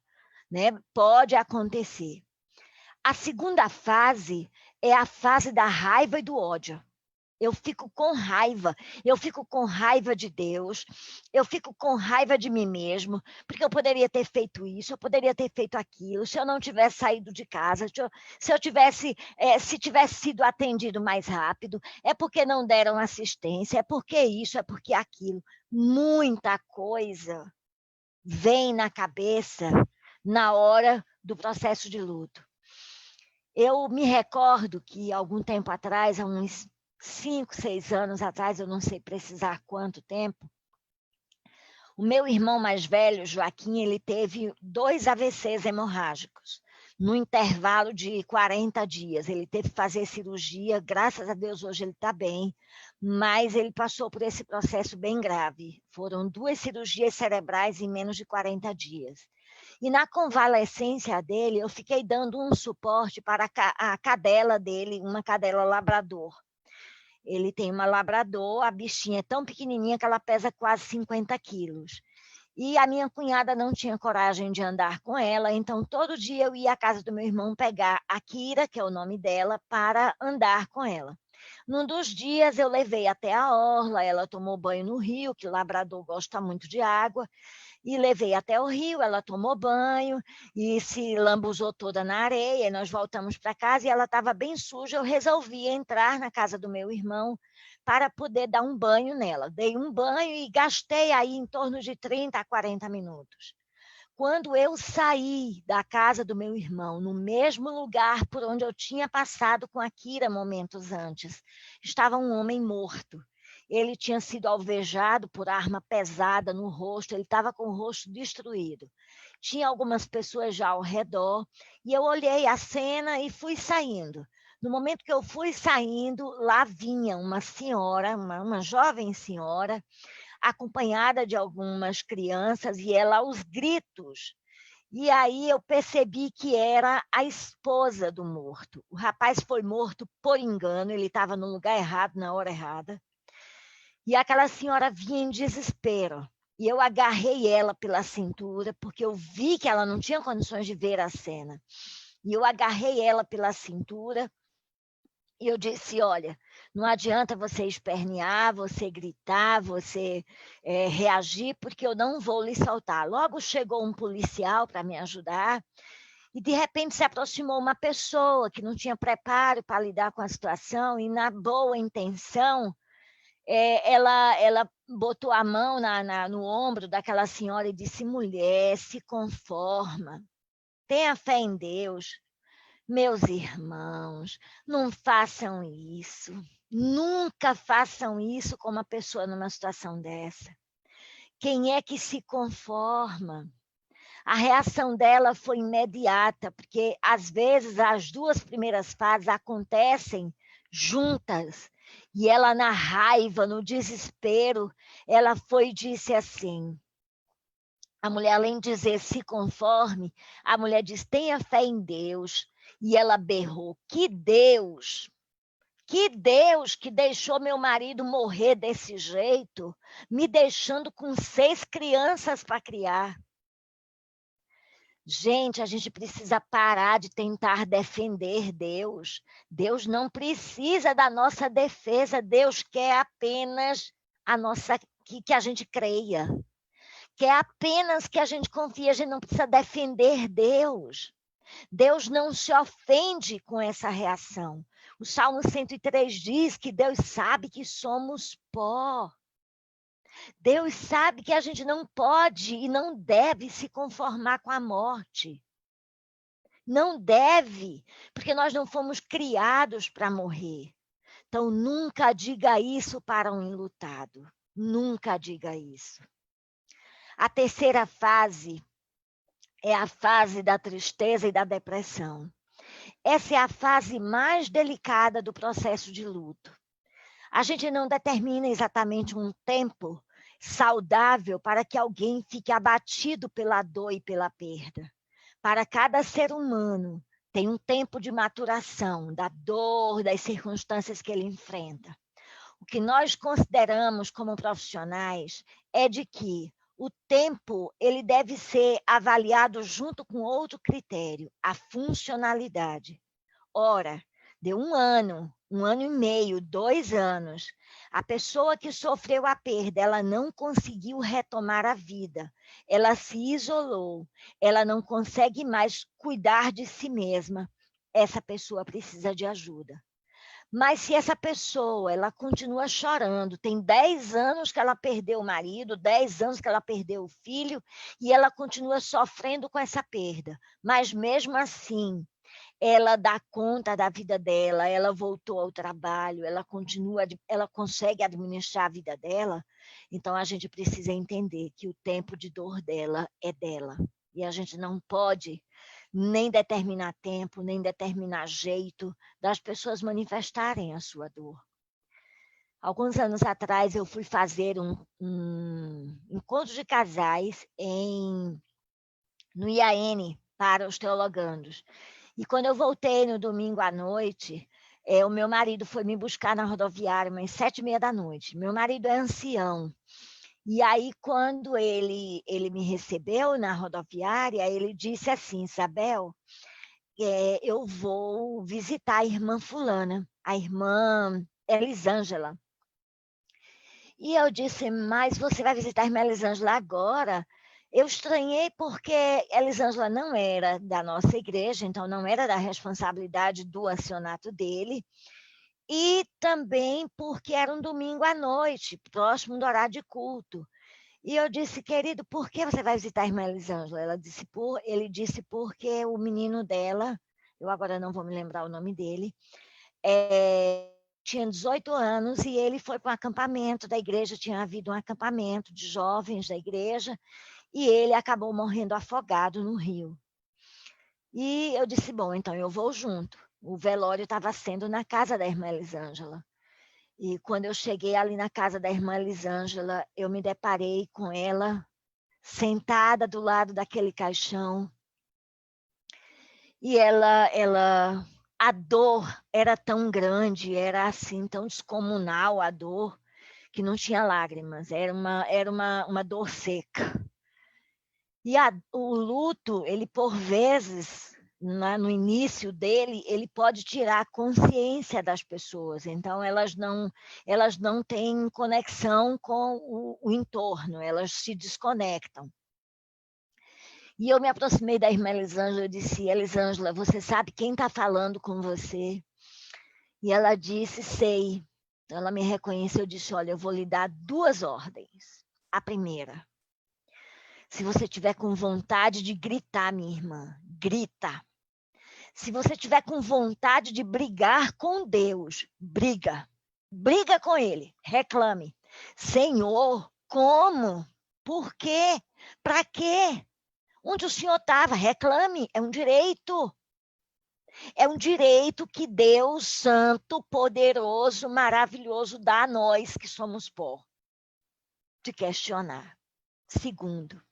né? Pode acontecer. A segunda fase é a fase da raiva e do ódio. Eu fico com raiva de Deus, eu fico com raiva de mim mesmo, porque eu poderia ter feito isso, eu poderia ter feito aquilo, se eu não tivesse saído de casa, se tivesse sido atendido mais rápido, é porque não deram assistência, é porque isso, é porque aquilo. Muita coisa vem na cabeça na hora do processo de luto. Eu me recordo que, algum tempo atrás, há uns 5, 6 anos atrás, eu não sei precisar quanto tempo, o meu irmão mais velho, Joaquim, ele teve 2 AVCs hemorrágicos, no intervalo de 40 dias. Ele teve que fazer cirurgia, graças a Deus hoje ele está bem, mas ele passou por esse processo bem grave. Foram 2 cirurgias cerebrais em menos de 40 dias. E na convalescência dele, eu fiquei dando um suporte para a cadela dele, uma cadela labrador. Ele tem uma labrador, a bichinha é tão pequenininha que ela pesa quase 50 quilos. E a minha cunhada não tinha coragem de andar com ela, então todo dia eu ia à casa do meu irmão pegar a Kira, que é o nome dela, para andar com ela. Num dos dias eu levei até a orla, ela tomou banho no rio, que o labrador gosta muito de água, e levei até o rio, ela tomou banho e se lambuzou toda na areia, e nós voltamos para casa e ela estava bem suja, eu resolvi entrar na casa do meu irmão para poder dar um banho nela. Dei um banho e gastei aí em torno de 30 a 40 minutos. Quando eu saí da casa do meu irmão, no mesmo lugar por onde eu tinha passado com a Kira momentos antes, estava um homem morto. Ele tinha sido alvejado por arma pesada no rosto, ele estava com o rosto destruído. Tinha algumas pessoas já ao redor, e eu olhei a cena e fui saindo. No momento que eu fui saindo, lá vinha uma senhora, uma jovem senhora, acompanhada de algumas crianças, e ela aos gritos. E aí eu percebi que era a esposa do morto. O rapaz foi morto por engano, ele estava no lugar errado, na hora errada. E aquela senhora vinha em desespero. E eu agarrei ela pela cintura, porque eu vi que ela não tinha condições de ver a cena. E eu agarrei ela pela cintura e eu disse, olha, não adianta você espernear, você gritar, você reagir, porque eu não vou lhe soltar. Logo chegou um policial para me ajudar e, de repente, se aproximou uma pessoa que não tinha preparo para lidar com a situação e, na boa intenção, ela botou a mão no ombro daquela senhora e disse, mulher, se conforma, tenha fé em Deus. Meus irmãos, não façam isso, nunca façam isso com uma pessoa numa situação dessa. Quem é que se conforma? A reação dela foi imediata, porque às vezes as 2 primeiras fases acontecem juntas, e ela na raiva, no desespero, ela foi e disse assim, a mulher além de dizer se conforme, a mulher diz tenha fé em Deus, e ela berrou, que Deus que deixou meu marido morrer desse jeito, me deixando com 6 crianças para criar. Gente, a gente precisa parar de tentar defender Deus. Deus não precisa da nossa defesa, Deus quer apenas que a gente creia. quer apenas que a gente confie, a gente não precisa defender Deus. Deus não se ofende com essa reação. O Salmo 103 diz que Deus sabe que somos pó. Deus sabe que a gente não pode e não deve se conformar com a morte. Não deve, porque nós não fomos criados para morrer. Então, nunca diga isso para um enlutado. Nunca diga isso. A terceira fase é a fase da tristeza e da depressão. Essa é a fase mais delicada do processo de luto. A gente não determina exatamente um tempo saudável para que alguém fique abatido pela dor e pela perda. Para cada ser humano, tem um tempo de maturação da dor, das circunstâncias que ele enfrenta. O que nós consideramos como profissionais é de que o tempo ele deve ser avaliado junto com outro critério, a funcionalidade. Ora, de 1 ano, 1 ano e meio, 2 anos, a pessoa que sofreu a perda, ela não conseguiu retomar a vida, ela se isolou, ela não consegue mais cuidar de si mesma, essa pessoa precisa de ajuda. Mas se essa pessoa, ela continua chorando, tem 10 anos que ela perdeu o marido, 10 anos que ela perdeu o filho, e ela continua sofrendo com essa perda, mas mesmo assim, ela dá conta da vida dela, ela voltou ao trabalho, ela consegue administrar a vida dela, então a gente precisa entender que o tempo de dor dela é dela, e a gente não pode nem determinar tempo, nem determinar jeito das pessoas manifestarem a sua dor. Alguns anos atrás, eu fui fazer um encontro de casais no IAN para os teologandos. E quando eu voltei no domingo à noite, o meu marido foi me buscar na rodoviária, umas 7h30 da noite. Meu marido é ancião. E aí, quando ele me recebeu na rodoviária, ele disse assim, Isabel, eu vou visitar a irmã fulana, a irmã Elisângela. E eu disse, mas você vai visitar a irmã Elisângela agora? Eu estranhei porque Elisângela não era da nossa igreja, então não era da responsabilidade do acionato dele, e também porque era um domingo à noite, próximo do horário de culto. E eu disse, querido, por que você vai visitar a irmã Elisângela? Ele disse porque o menino dela, eu agora não vou me lembrar o nome dele, tinha 18 anos e ele foi para um acampamento da igreja, tinha havido um acampamento de jovens da igreja, e ele acabou morrendo afogado no rio. E eu disse, bom, então eu vou junto. O velório estava sendo na casa da irmã Elisângela. E quando eu cheguei ali na casa da irmã Elisângela, eu me deparei com ela sentada do lado daquele caixão. E a dor era tão grande, era assim, tão descomunal a dor, que não tinha lágrimas, era uma dor seca. E o luto, ele por vezes, no início dele, ele pode tirar a consciência das pessoas. Então, elas não têm conexão com o entorno, elas se desconectam. E eu me aproximei da irmã Elisângela e disse, Elisângela, você sabe quem está falando com você? E ela disse, sei. Ela me reconheceu e disse, olha, eu vou lhe dar 2 ordens. A primeira, se você tiver com vontade de gritar, minha irmã, grita. Se você tiver com vontade de brigar com Deus, briga. Briga com Ele, reclame. Senhor, como? Por quê? Para quê? Onde o Senhor estava? Reclame, é um direito. É um direito que Deus Santo, poderoso, maravilhoso dá a nós que somos pó. De questionar. Segundo,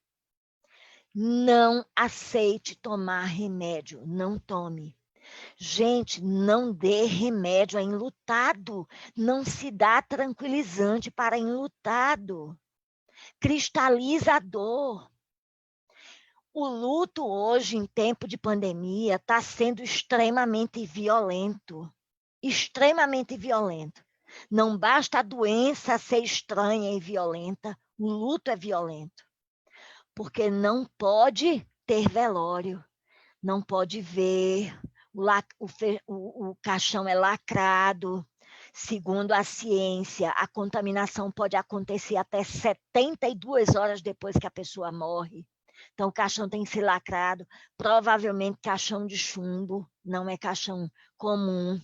não aceite tomar remédio, não tome. Gente, não dê remédio a enlutado, não se dá tranquilizante para enlutado. Cristaliza a dor. O luto hoje, em tempo de pandemia, está sendo extremamente violento. Extremamente violento. Não basta a doença ser estranha e violenta, o luto é violento. porque não pode ter velório, não pode ver, o caixão é lacrado. Segundo a ciência, a contaminação pode acontecer até 72 horas depois que a pessoa morre. Então, o caixão tem que ser lacrado, provavelmente caixão de chumbo, não é caixão comum.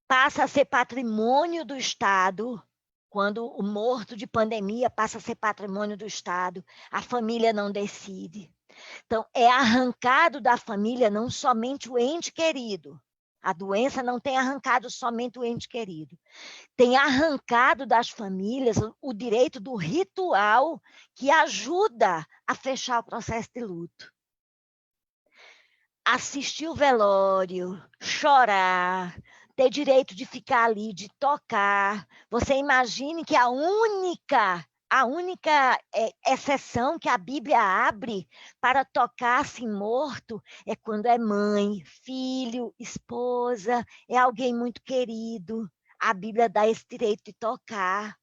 Passa a ser patrimônio do Estado, quando o morto de pandemia passa a ser patrimônio do Estado, a família não decide. Então, é arrancado da família não somente o ente querido, a doença não tem arrancado somente o ente querido, tem arrancado das famílias o direito do ritual que ajuda a fechar o processo de luto. Assistir o velório, chorar, ter direito de ficar ali, de tocar. Você imagine que a única exceção que a Bíblia abre para tocar assim morto é quando é mãe, filho, esposa, é alguém muito querido. A Bíblia dá esse direito de tocar.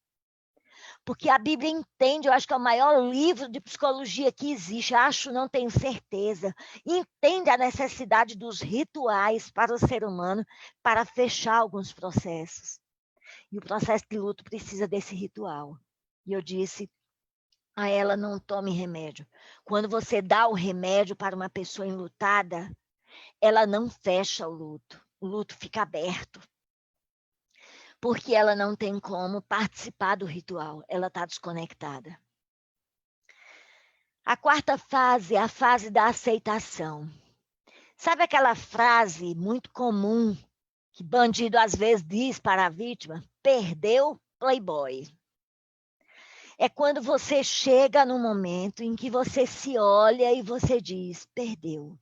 Porque a Bíblia entende, eu acho que é o maior livro de psicologia que existe, acho, não tenho certeza, entende a necessidade dos rituais para o ser humano para fechar alguns processos. E o processo de luto precisa desse ritual. E eu disse a ela, não tome remédio. Quando você dá o remédio para uma pessoa enlutada, ela não fecha o luto fica aberto. Porque ela não tem como participar do ritual, ela está desconectada. A quarta fase é a fase da aceitação. Sabe aquela frase muito comum que bandido às vezes diz para a vítima? Perdeu, playboy. É quando você chega no momento em que você se olha e você diz, perdeu.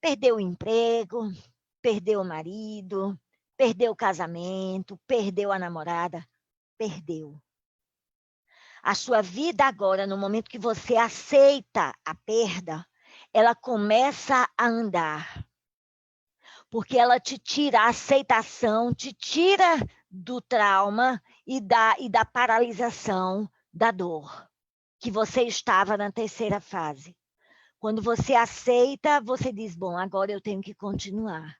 Perdeu o emprego, perdeu o marido, perdeu o casamento, perdeu a namorada, perdeu. A sua vida agora, no momento que você aceita a perda, ela começa a andar. Porque ela te tira a aceitação, te tira do trauma e da paralisação da dor, que você estava na terceira fase. Quando você aceita, você diz, bom, agora eu tenho que continuar.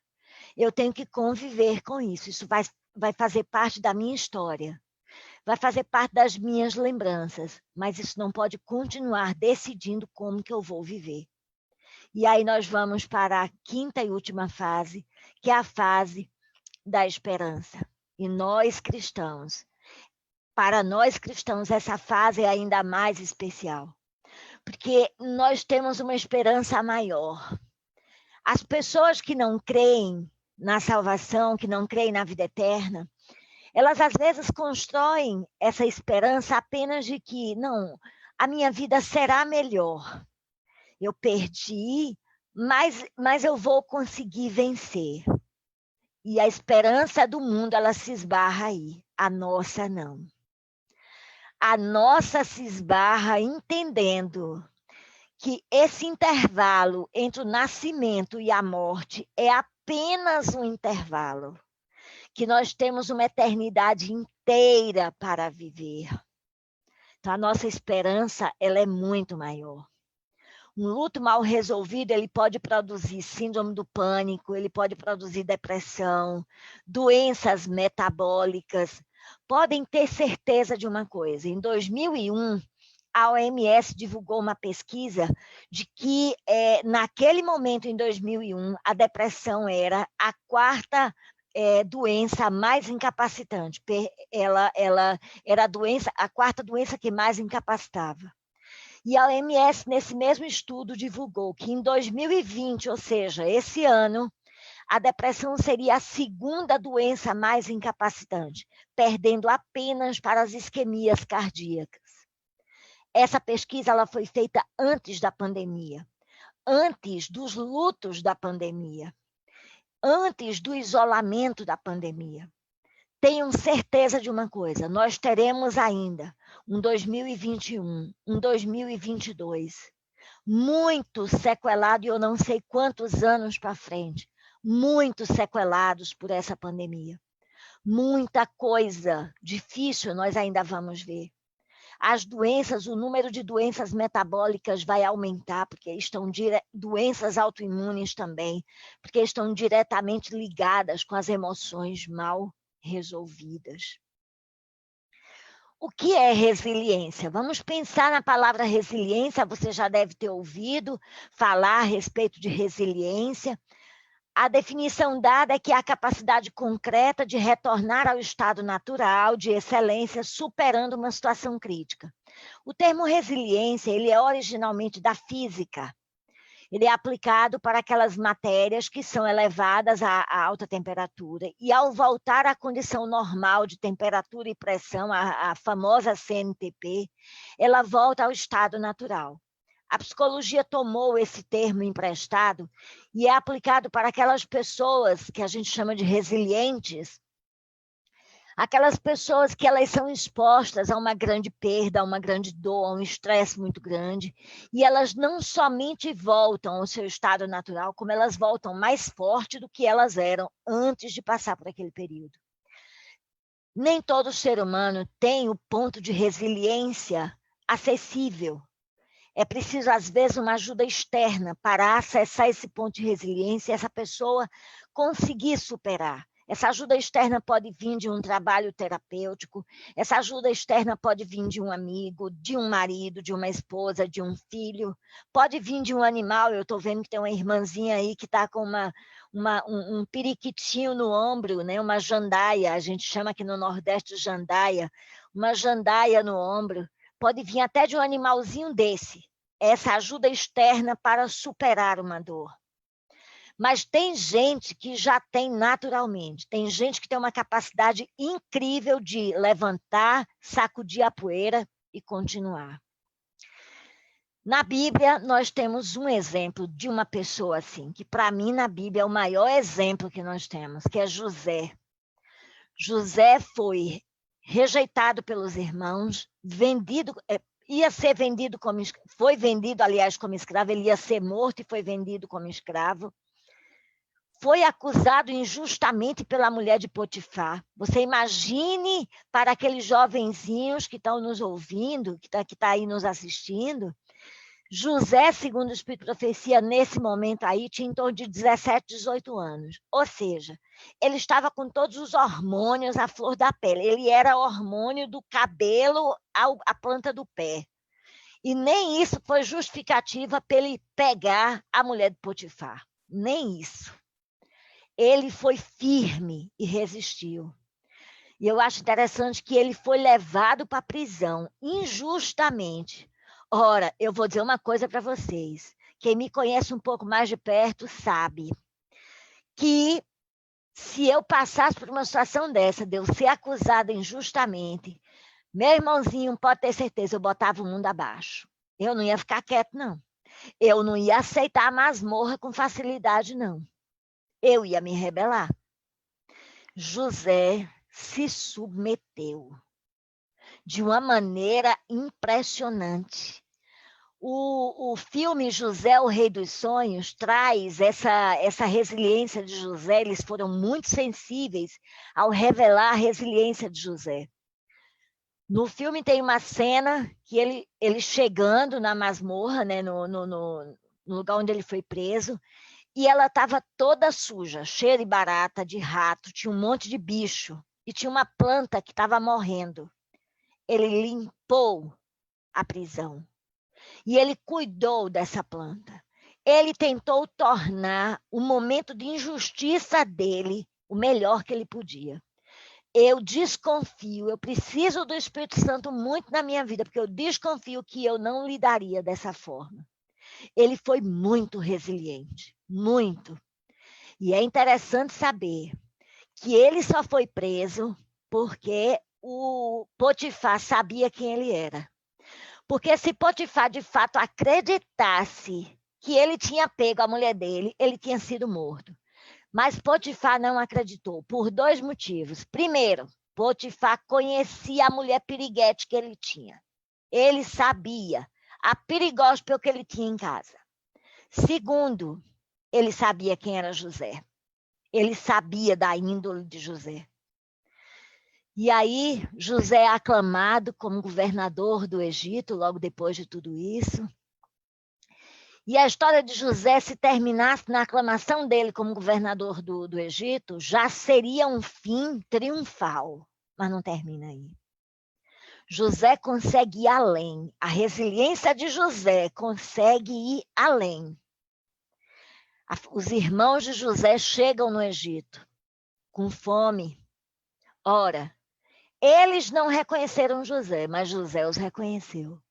Eu tenho que conviver com isso. Isso vai fazer parte da minha história. Vai fazer parte das minhas lembranças. Mas isso não pode continuar decidindo como que eu vou viver. E aí nós vamos para a quinta e última fase, que é a fase da esperança. E nós cristãos, para nós cristãos, essa fase é ainda mais especial. Porque nós temos uma esperança maior. As pessoas que não creem na salvação, que não creem na vida eterna, elas às vezes constroem essa esperança apenas de que, não, a minha vida será melhor. Eu perdi, mas eu vou conseguir vencer. E a esperança do mundo, ela se esbarra aí. A nossa não. A nossa se esbarra entendendo que esse intervalo entre o nascimento e a morte é apenas um intervalo, que nós temos uma eternidade inteira para viver. Então, a nossa esperança, ela é muito maior. Um luto mal resolvido, ele pode produzir síndrome do pânico, ele pode produzir depressão, doenças metabólicas. Podem ter certeza de uma coisa, em 2001, a OMS divulgou uma pesquisa de que, naquele momento, em 2001, a depressão era a quarta doença mais incapacitante. Ela era a quarta doença que mais incapacitava. E a OMS, nesse mesmo estudo, divulgou que em 2020, ou seja, esse ano, a depressão seria a segunda doença mais incapacitante, perdendo apenas para as isquemias cardíacas. Essa pesquisa ela foi feita antes da pandemia, antes dos lutos da pandemia, antes do isolamento da pandemia. Tenham certeza de uma coisa, nós teremos ainda um 2021, um 2022, muito sequelado, e eu não sei quantos anos para frente, muito sequelados por essa pandemia. Muita coisa difícil nós ainda vamos ver. As doenças, o número de doenças metabólicas vai aumentar, porque estão doenças autoimunes também, porque estão diretamente ligadas com as emoções mal resolvidas. O que é resiliência? Vamos pensar na palavra resiliência, você já deve ter ouvido falar a respeito de resiliência. A definição dada é que é a capacidade concreta de retornar ao estado natural de excelência, superando uma situação crítica. O termo resiliência, ele é originalmente da física. Ele é aplicado para aquelas matérias que são elevadas a alta temperatura e, ao voltar à condição normal de temperatura e pressão, a famosa CNTP, ela volta ao estado natural. A psicologia tomou esse termo emprestado e é aplicado para aquelas pessoas que a gente chama de resilientes, aquelas pessoas que elas são expostas a uma grande perda, a uma grande dor, a um estresse muito grande, e elas não somente voltam ao seu estado natural, como elas voltam mais forte do que elas eram antes de passar por aquele período. Nem todo ser humano tem o ponto de resiliência acessível. É preciso, às vezes, uma ajuda externa para acessar esse ponto de resiliência e essa pessoa conseguir superar. Essa ajuda externa pode vir de um trabalho terapêutico, essa ajuda externa pode vir de um amigo, de um marido, de uma esposa, de um filho, pode vir de um animal. Eu estou vendo que tem uma irmãzinha aí que está com um periquitinho no ombro, né? Uma jandaia, a gente chama aqui no Nordeste de jandaia, uma jandaia no ombro. Pode vir até de um animalzinho desse, essa ajuda externa para superar uma dor. Mas tem gente que já tem naturalmente, tem gente que tem uma capacidade incrível de levantar, sacudir a poeira e continuar. Na Bíblia, nós temos um exemplo de uma pessoa assim, que para mim na Bíblia é o maior exemplo que nós temos, que é José. José foi rejeitado pelos irmãos, vendido, ia ser vendido como, foi vendido, aliás, como escravo, ele ia ser morto e foi vendido como escravo. Foi acusado injustamente pela mulher de Potifar. Você imagine para aqueles jovenzinhos que estão nos ouvindo, que tá aí nos assistindo, José, segundo o Espírito de Profecia, nesse momento aí, tinha em torno de 17, 18 anos. Ou seja, ele estava com todos os hormônios à flor da pele. Ele era hormônio do cabelo à planta do pé. E nem isso foi justificativa para ele pegar a mulher de Potifar. Nem isso. Ele foi firme e resistiu. E eu acho interessante que ele foi levado para a prisão injustamente. Ora, eu vou dizer uma coisa para vocês. Quem me conhece um pouco mais de perto sabe que se eu passasse por uma situação dessa, de eu ser acusada injustamente, meu irmãozinho, pode ter certeza, eu botava o mundo abaixo. Eu não ia ficar quieto, não. Eu não ia aceitar a masmorra com facilidade, não. Eu ia me rebelar. José se submeteu de uma maneira impressionante. O filme José, o Rei dos Sonhos, traz essa resiliência de José. Eles foram muito sensíveis ao revelar a resiliência de José. No filme tem uma cena que ele chegando na masmorra, né, no lugar onde ele foi preso, e ela estava toda suja, cheia de barata, de rato, tinha um monte de bicho, e tinha uma planta que estava morrendo. Ele limpou a prisão, e ele cuidou dessa planta. Ele tentou tornar o momento de injustiça dele o melhor que ele podia. Eu desconfio, eu preciso do Espírito Santo muito na minha vida, porque eu desconfio que eu não lidaria dessa forma. Ele foi muito resiliente, muito. E é interessante saber que ele só foi preso porque o Potifar sabia quem ele era. Porque se Potifar de fato acreditasse que ele tinha pego a mulher dele, ele tinha sido morto. Mas Potifar não acreditou, por 2 motivos. Primeiro, Potifar conhecia a mulher piriguete que ele tinha. Ele sabia a perigóspio que ele tinha em casa. Segundo, ele sabia quem era José. Ele sabia da índole de José. E aí, José é aclamado como governador do Egito, logo depois de tudo isso. E a história de José, se terminasse na aclamação dele como governador do Egito, já seria um fim triunfal, mas não termina aí. José consegue ir além, a resiliência de José consegue ir além. Os irmãos de José chegam no Egito com fome. Ora, eles não reconheceram José, mas José os reconheceu.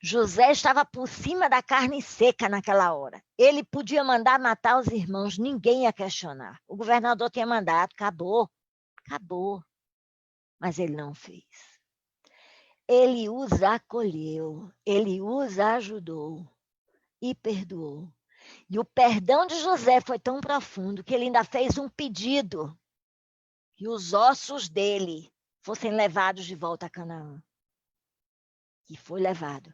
José estava por cima da carne seca naquela hora. Ele podia mandar matar os irmãos, ninguém ia questionar. O governador tinha mandado, acabou. Mas ele não fez. Ele os acolheu, ele os ajudou e perdoou. E o perdão de José foi tão profundo que ele ainda fez um pedido que os ossos dele fossem levados de volta a Canaã. E foi levado,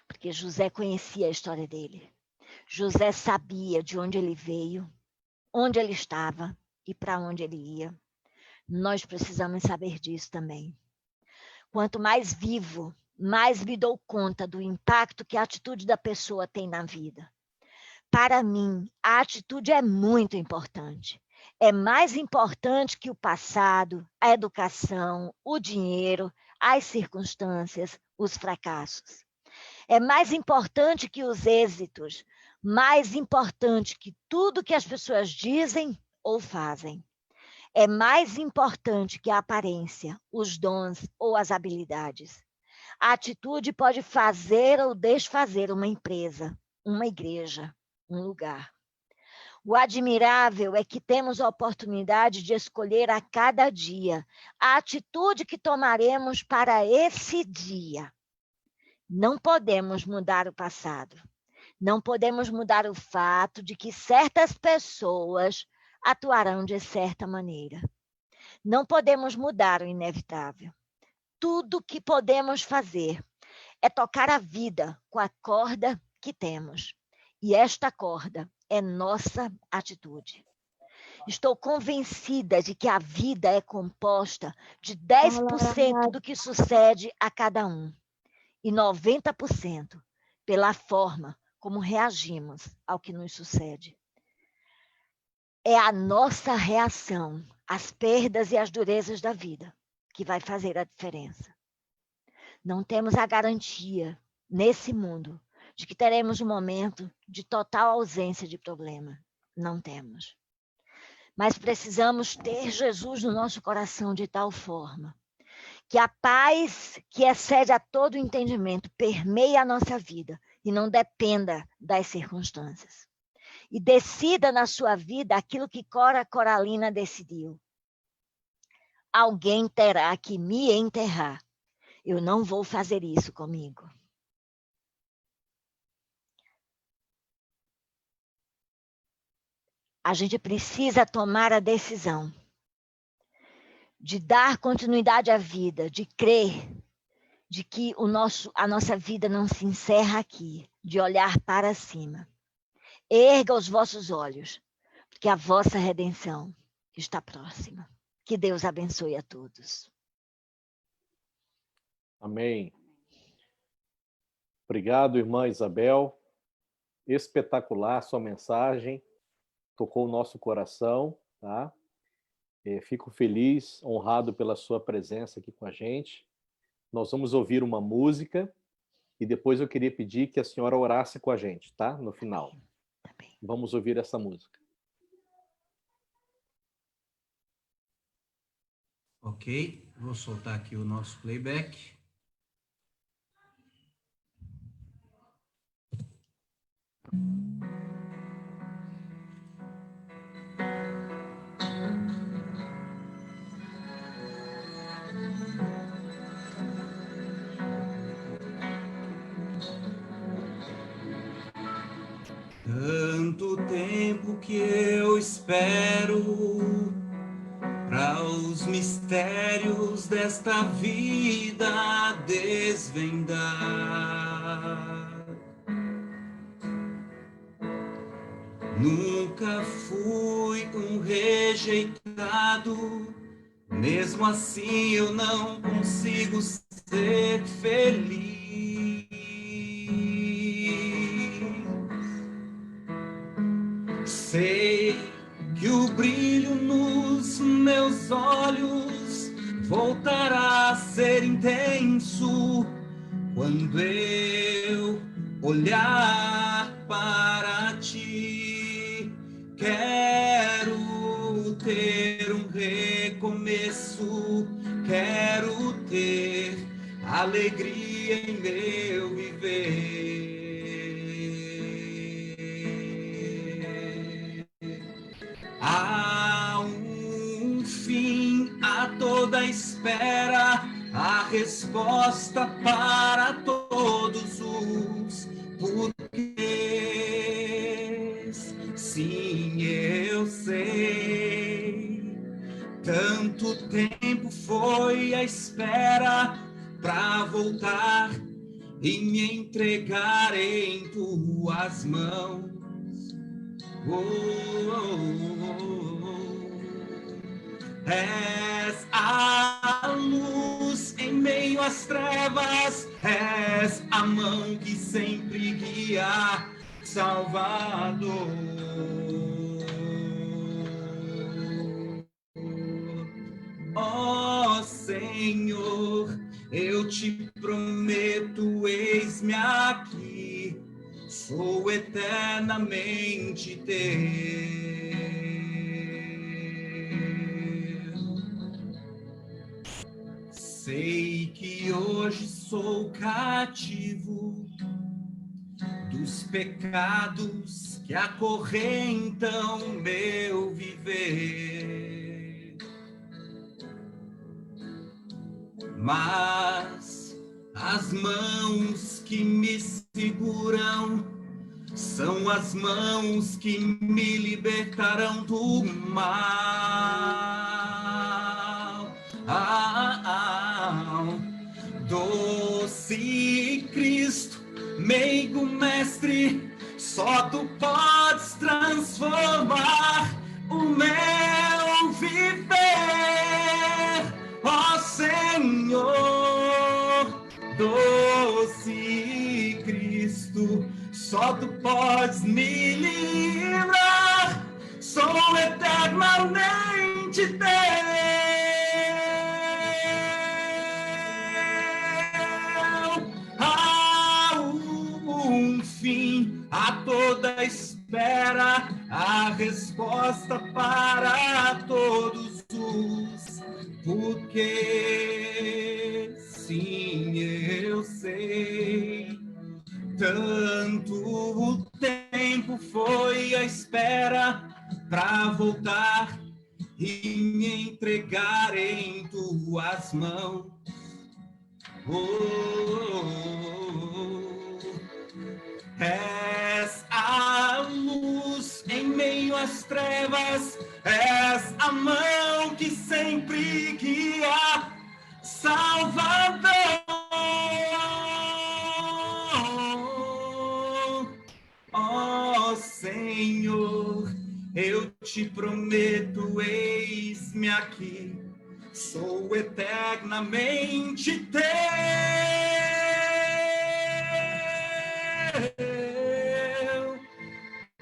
porque José conhecia a história dele. José sabia de onde ele veio, onde ele estava e para onde ele ia. Nós precisamos saber disso também. Quanto mais vivo, mais me dou conta do impacto que a atitude da pessoa tem na vida. Para mim, a atitude é muito importante. É mais importante que o passado, a educação, o dinheiro, as circunstâncias, os fracassos. É mais importante que os êxitos, mais importante que tudo que as pessoas dizem ou fazem. É mais importante que a aparência, os dons ou as habilidades. A atitude pode fazer ou desfazer uma empresa, uma igreja, um lugar. O admirável é que temos a oportunidade de escolher a cada dia a atitude que tomaremos para esse dia. Não podemos mudar o passado. Não podemos mudar o fato de que certas pessoas atuarão de certa maneira. Não podemos mudar o inevitável. Tudo que podemos fazer é tocar a vida com a corda que temos. E esta corda é nossa atitude. Estou convencida de que a vida é composta de 10% do que sucede a cada um e 90% pela forma como reagimos ao que nos sucede. É a nossa reação às perdas e às durezas da vida que vai fazer a diferença. Não temos a garantia, nesse mundo, de que teremos um momento de total ausência de problema. Não temos. Mas precisamos ter Jesus no nosso coração de tal forma que a paz que excede a todo entendimento permeie a nossa vida e não dependa das circunstâncias. E decida na sua vida aquilo que Cora Coralina decidiu. Alguém terá que me enterrar. Eu não vou fazer isso comigo. A gente precisa tomar a decisão de dar continuidade à vida, de crer de que a nossa vida não se encerra aqui, de olhar para cima. Erga os vossos olhos, porque a vossa redenção está próxima. Que Deus abençoe a todos. Amém. Obrigado, irmã Isabel. Espetacular sua mensagem. Tocou o nosso coração, tá? Fico feliz, honrado pela sua presença aqui com a gente. Nós vamos ouvir uma música e depois eu queria pedir que a senhora orasse com a gente, tá? No final. Tá bem. Vamos ouvir essa música. Ok, vou soltar aqui o nosso playback. Tanto tempo que eu espero para os mistérios desta vida desvendar. Nunca fui um rejeitado, mesmo assim eu não consigo ser feliz. Sei que o brilho nos meus olhos voltará a ser intenso quando eu olhar para ti. Quero ter um recomeço, quero ter alegria em meu viver. Há um fim a toda espera, a resposta para todos os porquês. Sim, eu sei. Tanto tempo foi a espera para voltar e me entregar em tuas mãos. És a luz em meio às trevas, és a mão que sempre guia, Salvador. Ó Senhor, eu te prometo, eis-me aqui, sou eternamente teu. Sei que hoje sou cativo dos pecados que acorrentam meu viver, mas as mãos que me seguram são as mãos que me libertarão do mal. Doce Cristo, meigo mestre, só tu podes transformar o meu viver, ó Senhor. Doce Cristo, só tu podes me livrar, sou eternamente teu. Há um fim a toda espera, a resposta para todos os porquês. Sim, eu sei. Tanto tempo foi a espera para voltar e me entregar em tuas mãos. És a luz em meio às trevas, és a mão que sempre guia, Salvador. Ó Senhor, eu te prometo, eis-me aqui, sou eternamente teu.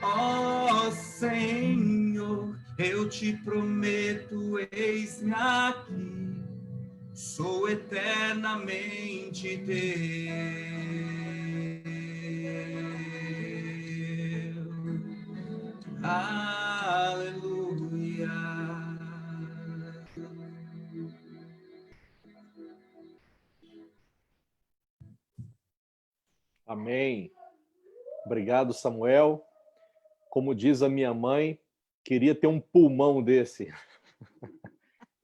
Ó Senhor, eu te prometo, eis-me aqui, sou eternamente teu. Aleluia. Amém. Obrigado, Samuel. Como diz a minha mãe, queria ter um pulmão desse.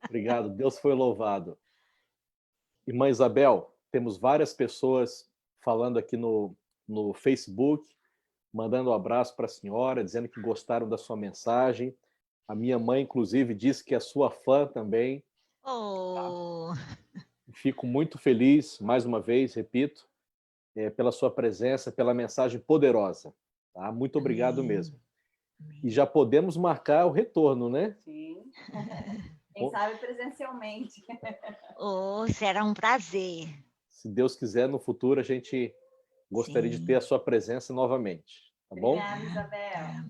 Obrigado, Deus foi louvado. Irmã Isabel, temos várias pessoas falando aqui no Facebook, mandando um abraço para a senhora, dizendo que gostaram da sua mensagem. A minha mãe, inclusive, disse que é sua fã também. Oh. Fico muito feliz, mais uma vez, repito, pela sua presença, pela mensagem poderosa. Tá? Muito obrigado mesmo. E já podemos marcar o retorno, né? Sim. Quem sabe presencialmente. Oh, será um prazer. Se Deus quiser, no futuro a gente gostaria de ter a sua presença novamente, tá bom? Obrigada, Isabel.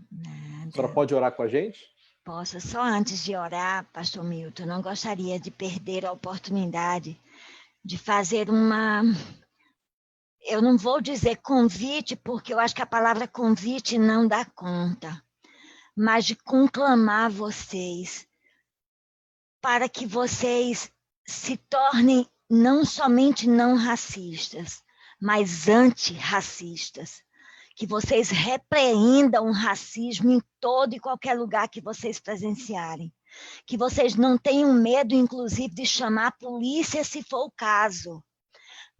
A senhora pode orar com a gente? Posso, só antes de orar, pastor Milton, não gostaria de perder a oportunidade de fazer eu não vou dizer convite, porque eu acho que a palavra convite não dá conta, mas de conclamar vocês para que vocês se tornem não somente não racistas, mas antirracistas. Que vocês repreendam o racismo em todo e qualquer lugar que vocês presenciarem. Que vocês não tenham medo, inclusive, de chamar a polícia se for o caso.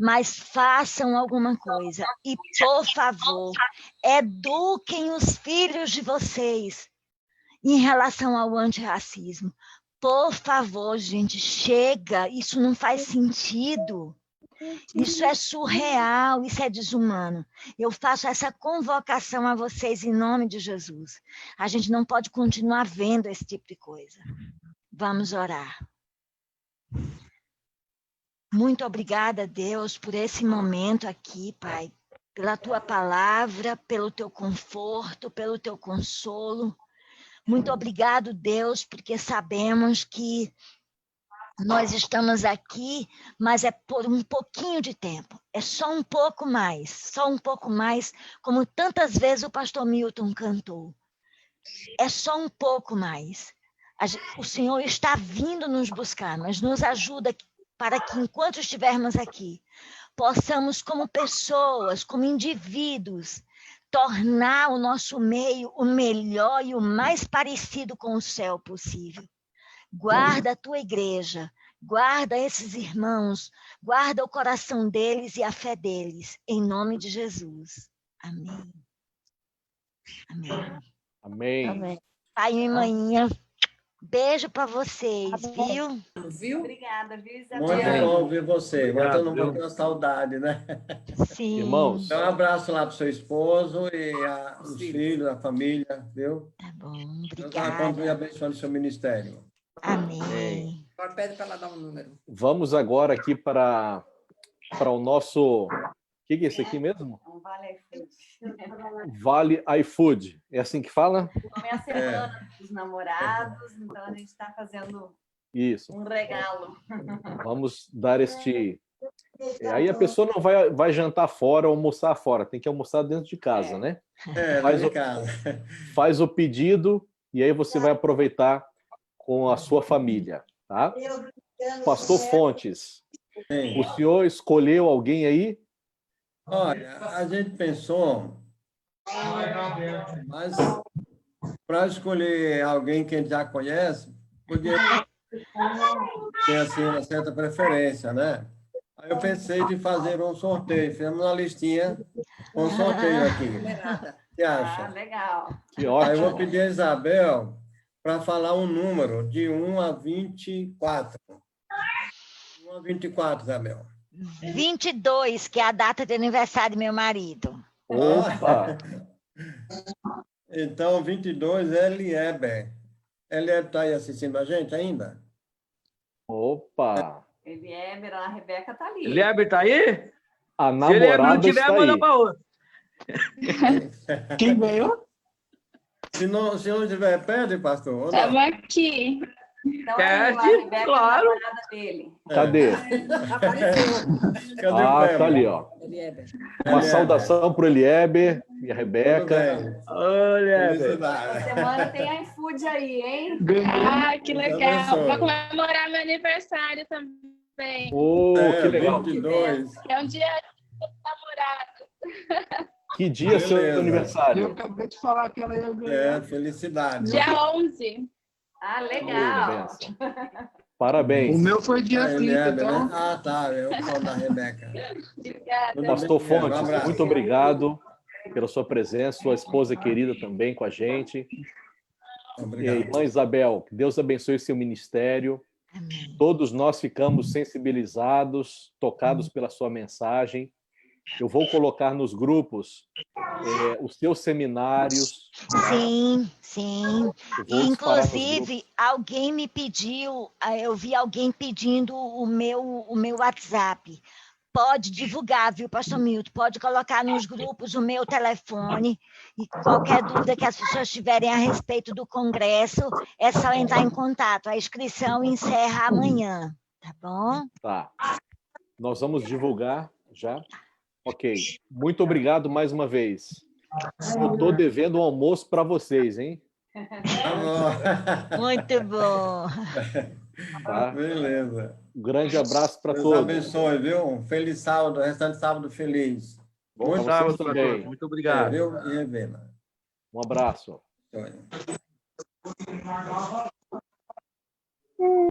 Mas façam alguma coisa. E, por favor, eduquem os filhos de vocês em relação ao antirracismo. Por favor, gente, chega. Isso não faz sentido. Isso é surreal, isso é desumano. Eu faço essa convocação a vocês em nome de Jesus. A gente não pode continuar vendo esse tipo de coisa. Vamos orar. Muito obrigada, Deus, por esse momento aqui, Pai. Pela Tua palavra, pelo Teu conforto, pelo Teu consolo. Muito obrigado, Deus, porque sabemos que nós estamos aqui, mas é por um pouquinho de tempo. É só um pouco mais, como tantas vezes o pastor Milton cantou. É só um pouco mais. O Senhor está vindo nos buscar, mas nos ajuda para que, enquanto estivermos aqui, possamos, como pessoas, como indivíduos, tornar o nosso meio o melhor e o mais parecido com o céu possível. Guarda a tua igreja, guarda esses irmãos, guarda o coração deles e a fé deles, em nome de Jesus. Amém. Amém. Amém. Amém. Pai e mãinha, beijo para vocês, viu? Obrigada, viu, Isabel? Muito bom ouvir você. Obrigado, Matando um pouquinho a saudade, né? Sim. Irmãos. Então, um abraço lá para o seu esposo e os filhos, a família, viu? Tá bom, Deus vai continuar abençoando o seu ministério. Amém. Agora pede para ela dar um número. Vamos agora aqui para o nosso... O que é isso aqui mesmo? Um Vale iFood. Vale iFood. É assim que fala? Como é a semana dos namorados, então a gente está fazendo Isso. um regalo. Vamos dar este... Aí a pessoa não vai jantar fora ou almoçar fora, tem que almoçar dentro de casa, né? Faz o pedido e aí você vai aproveitar com a sua família, tá? Pastor Fontes, Sim. o senhor escolheu alguém aí? Olha, a gente pensou, mas para escolher alguém que a gente já conhece, podia ter assim, uma certa preferência, né? Aí eu pensei de fazer um sorteio, fizemos uma listinha com um sorteio aqui. O que acha? Ah, legal. Que ótimo. Aí eu vou pedir a Isabel para falar um número de 1 a 24. 1 a 24, Isabel. 22, que é a data de aniversário do meu marido. Opa! Então, 22, Elieber. Elieber está aí assistindo a gente ainda? Opa! Elieber, a Rebeca está ali. Elieber está aí? A Se Elieber não namorada tiver, está manda aí. para outra. Quem ganhou? Se não estiver, pede, pastor. ou não? Estamos aqui. Então, É, aí, a Rebeca claro. é a namorada dele. Cadê? Cadê o Ah, Peba? tá ali, ó. Uma saudação para o Elieber e a Rebeca. Olha, Essa semana tem iFood aí, hein? Ah, que Deus legal. abençoe. Vou comemorar meu aniversário também. Oh, que legal. 22. É um dia do namorado. Que dia é seu Beleza. aniversário? Eu acabei de falar que ela ia ganhar. Felicidade. Dia 11. Ah, legal. Parabéns. O meu foi dia 30, Elieber, então. né? Ah, tá. Eu falo da Rebeca. Obrigada. Pastor Um Fontes, abraço. muito obrigado pela sua presença, sua esposa querida também com a gente. E Obrigado. a irmã Isabel, que Deus abençoe seu ministério. Todos nós ficamos sensibilizados, tocados pela sua mensagem. Eu vou colocar nos grupos os seus seminários. Sim, sim. Eu vou disparar nos Inclusive, alguém me pediu, eu vi alguém pedindo o meu WhatsApp. Pode divulgar, viu, pastor Milton? Pode colocar nos grupos o meu telefone e qualquer dúvida que as pessoas tiverem a respeito do congresso, é só entrar em contato. A inscrição encerra amanhã, tá bom? Tá. Nós vamos divulgar já. Ok. Muito obrigado mais uma vez. Eu estou devendo um almoço para vocês, hein? Muito bom. Tá? Beleza. Um grande abraço para Deus todos. abençoe, viu? Um feliz sábado, restante sábado feliz. Bom sábado para todos. Muito obrigado. Viu? E revela. Um abraço.